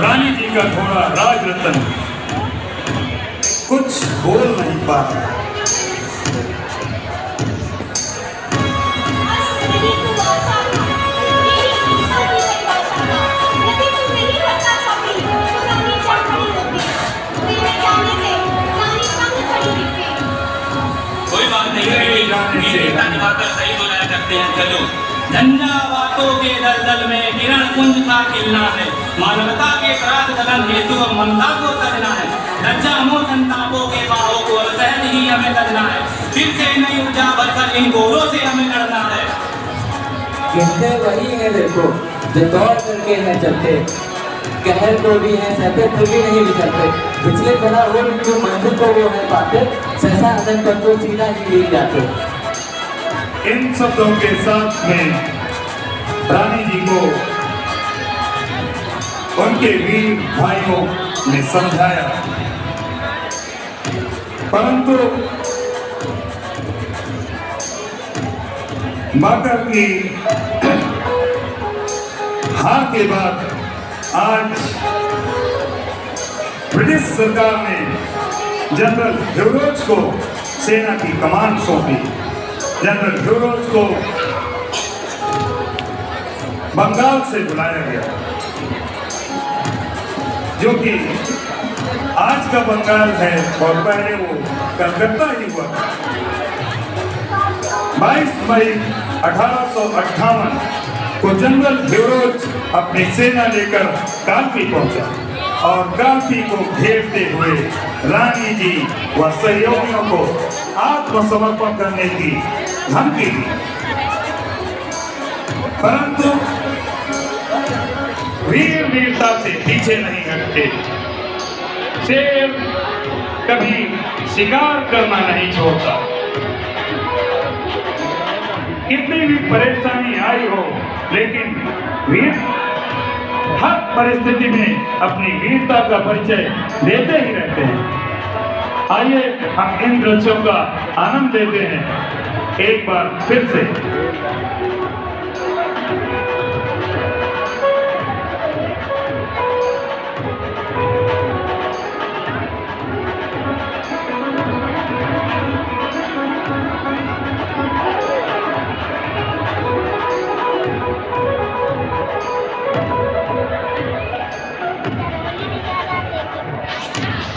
रानी जी का थोड़ा राज रतन कुछ बोल नहीं पाता। कोई बात नहीं है, वीरता निभाकर सही बुलाया करते हैं। चलो झंझावातों के दलदल में किरण कुंज का खिलना है। मानवता के त्रास दलन हेतु ममता को सजना है। लज्जा मोह संतापों के बाहों को सहज ही हमें करना है। फिर से नई ऊर्जा भरकर इन गोरों से हमें लड़ना है। कहते वही है देखो जो दौड़ करके है चलते, कहर को भी है सहते फिर भी नहीं विचलते। पिछले बना वो जो मंजिल को वो है पाते, सहसा अदन पर तो सीधा ही ले जाते। इन शब्दों के साथ में रानी जी को उनके वीर भाइयों ने समझाया, परंतु माता की हार के बाद आज ब्रिटिश सरकार ने जनरल ह्यूरोज को सेना की कमान सौंपी। जनरल ह्यूरोज को बंगाल से बुलाया गया, जो कि आज का बंगाल है और पहले वो कलकत्ता ही हुआ था। 22 मई 1858 को जनरल ह्यूरोज अपनी सेना लेकर कालपी पहुंचा और कालपी को घेरते हुए रानी जी व सहयोगियों को आत्मसमर्पण करने की धमकी दी। परंतु वीरता से पीछे नहीं हटते। शेर कभी शिकार करना नहीं छोड़ता। कितनी भी परेशानी आई हो, लेकिन वीर हर परिस्थिति में अपनी वीरता का परिचय देते ही रहते हैं। आइए हम इन दृश्यों का आनंद लेते हैं एक बार फिर से।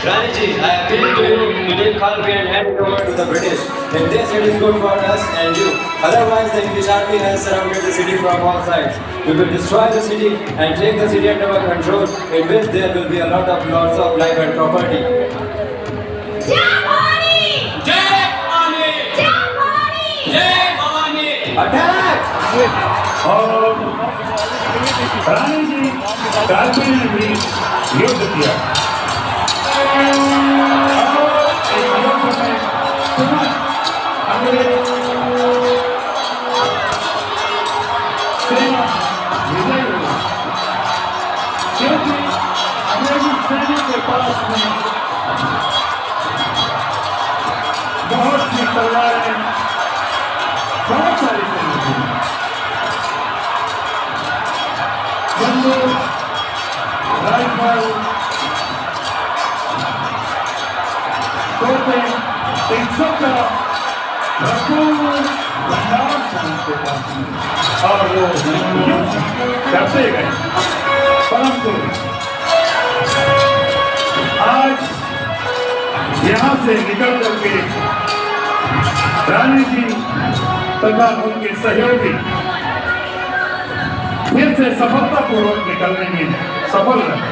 Rani ji, I appeal to you to leave Khalpi and hand it over to the British. If this it is good for us and you. Otherwise, the English army has surrounded the city from all sides. We will destroy the city and take the city under our control, in which there will be a lot of loss of life and property. जय भवानी! जय भवानी! जय भवानी! जय Bhavani! Attack! और रानी जी कालपी ने भी युद्ध किया। क्योंकि अंग्रेजी सैनिक के पास में बहुत सी तलवारें, बहुत सारी सैनिक थी। बंदूक, राइफल, तोपे, इन सब का भरपूर भंडार था उनके पास में और वो युद्ध करते गए। परंतु आज यहाँ से निकल करके रानी जी तथा उनके सहयोगी फिर से सफलतापूर्वक निकलने में सफल रहे।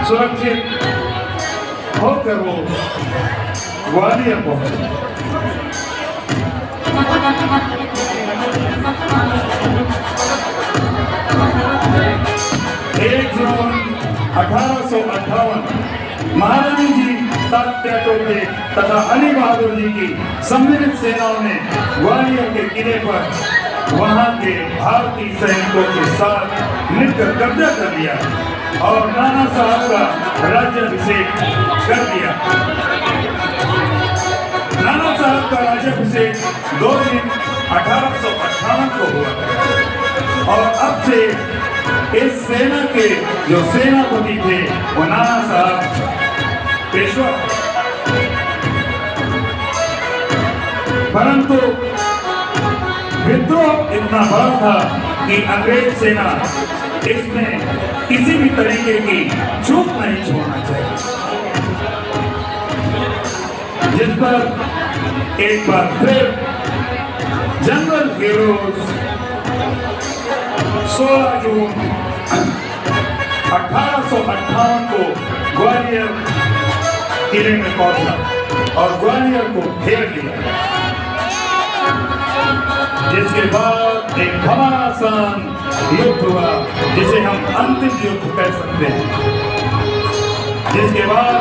सुरक्षित होकर वो ग्वालियर पहुंचे। 1 जून 1858 महारानी जी तात्या टोपे तथा अली बहादुर जी की सम्मिलित सेनाओं ने ग्वालियर के किले पर वहां के भारतीय सैनिकों के साथ मिलकर कब्जा कर लिया और नाना साहब का राज्याभिषेक कर दिया। नाना साहब का राज्याभिषेक 2 दिन 1858 को हुआ और अब से इस सेना के जो सेनापति थे वो नाना साहब पेशवा। परंतु विद्रोह इतना बड़ा था कि अंग्रेज सेना इसमें किसी भी तरीके की चूक नहीं छोड़ना चाहिए, जिस पर एक बार फिर जनरल हीरोज 16 जून 1858 को ग्वालियर किले में पहुंचा और ग्वालियर को घेर लिया, जिसके बाद एक घमासान युद्ध हुआ जिसे हम अंतिम युद्ध कह सकते हैं। जिसके बाद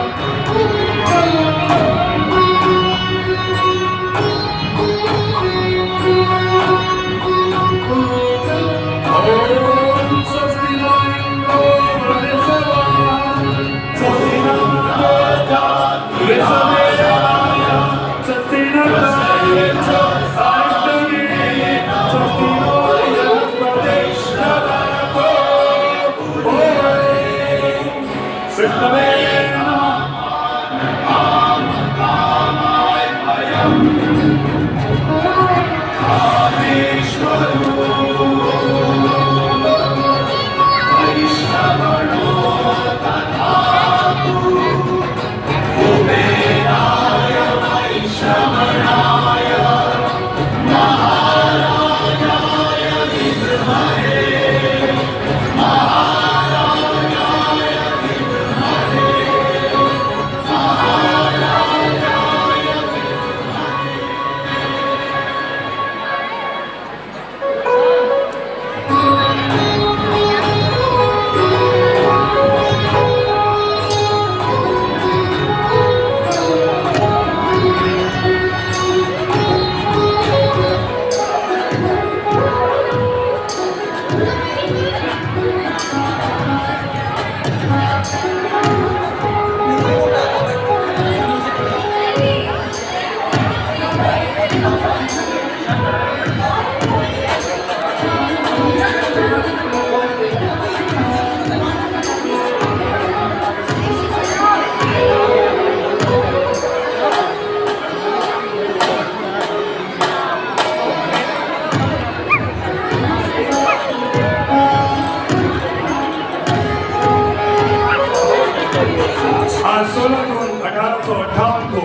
आज 16 जून 1858 को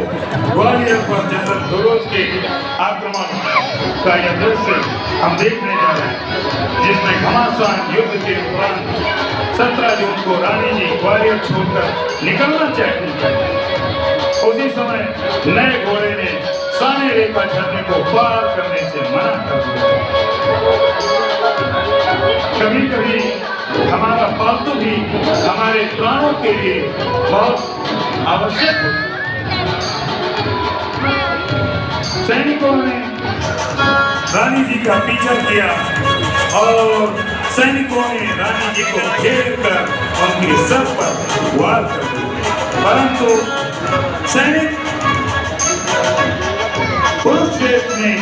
ग्वालियर पर जनरल फिरोज के आक्रमण का यह दृश्य हम देखने जा रहे हैं, जिसमें घमासान युद्ध के उपरांत 17 जून को रानी जी ग्वालियर छोड़कर निकलना चाहती थी। उसी समय नए घोड़े ने साने रेखा झरने को पार करने से मना कर दिया। कभी कभी हमारा पालतू भी हमारे प्राणों के लिए बहुत आवश्यक होता है। सैनिकों ने रानी जी का पीछा किया और सैनिकों ने रानी जी को घेर कर उनके सर पर वार कर दिया, परंतु सैनिक कुरुक्षेत्र ने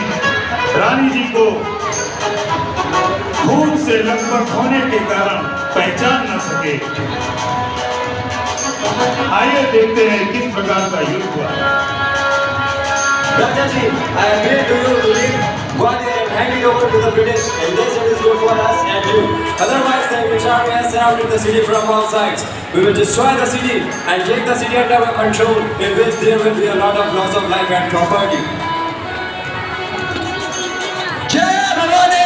रानी जी को खून से लथपथ होने के कारण पहचान न सके। आइए देखते हैं किस प्रकार का युद्ध हुआ। राजा जी, I agree to you to leave Gwalior and hand it over to the British, and they said it's good for us and you. Otherwise, the English army has surrounded the city from all sides. We will destroy the city and take the city under our control, in which there will be a lot of loss of life and property. Jai Bhavani!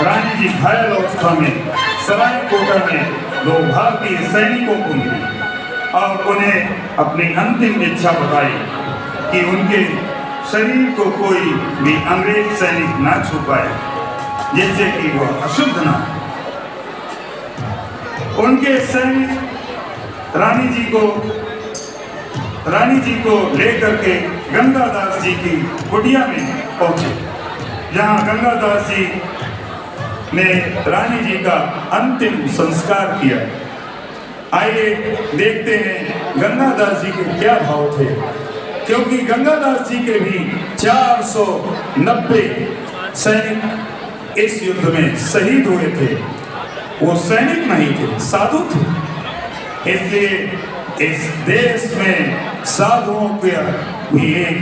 रानी जी घायल अवस्था में सरायकोटा में 2 भारतीय सैनिकों को मिली और उन्हें अपनी अंतिम इच्छा बताई कि उनके शरीर को कोई भी अंग्रेज सैनिक ना छू पाए, जिससे कि वह अशुद्ध ना हो। उनके सैनिक रानी जी को लेकर के गंगादास जी की कुटिया में पहुंचे, जहां गंगादास जी ने रानी जी का अंतिम संस्कार किया। आइए देखते हैं गंगादास जी के क्या भाव थे, क्योंकि गंगादास जी के भी 490 सैनिक इस युद्ध में शहीद हुए थे। वो सैनिक नहीं थे, साधु थे। इसलिए इस देश में साधुओं का भी एक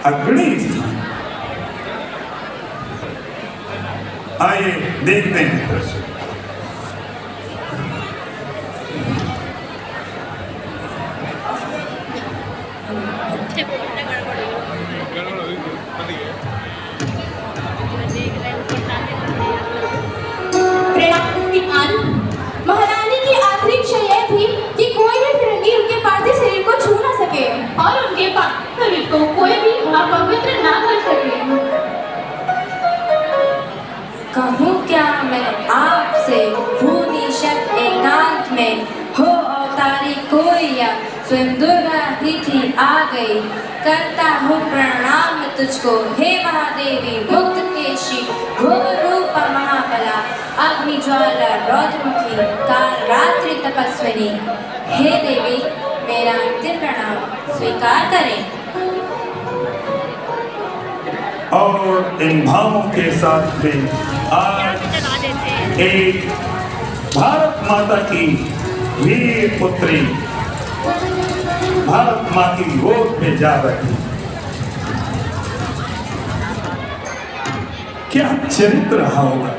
अग्रणी स्थान। आइए देखते हैं दर्शक। महारानी की आखिरी इच्छा यह थी कि कोई भी फिरंगी उनके पार्थिव शरीर को छू ना सके और उनके पार्थिव शरीर को कोई भी अपवित्र ना कर सके। कहूँ क्या मैं आपसे भूनिशत एकांत में हो अवतारी कोई या स्वयं दुर्गा ही थी आ गई, करता हूँ प्रणाम तुझको हे महादेवी मुक्त केशी घोर रूप महाबला अग्नि ज्वाला रौद्रमुखी काल रात्रि तपस्विनी। हे देवी मेरा अंतिम प्रणाम स्वीकार करें। और इन भावों के साथ में आज एक भारत माता की वीर पुत्री भारत माँ की गोद में जा बैठी। क्या चरित्र रहा होगा।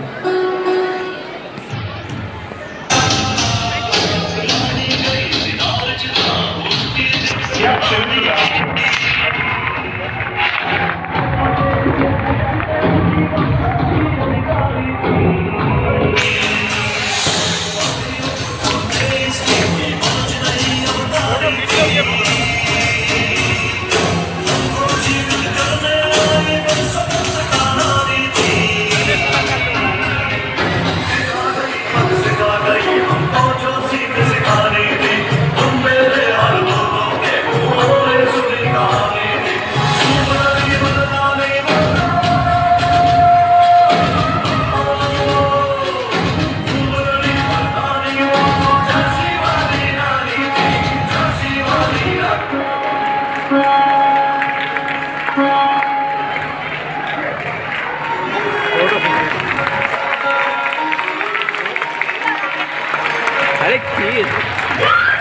क्या चरित्र रहा होगा। जी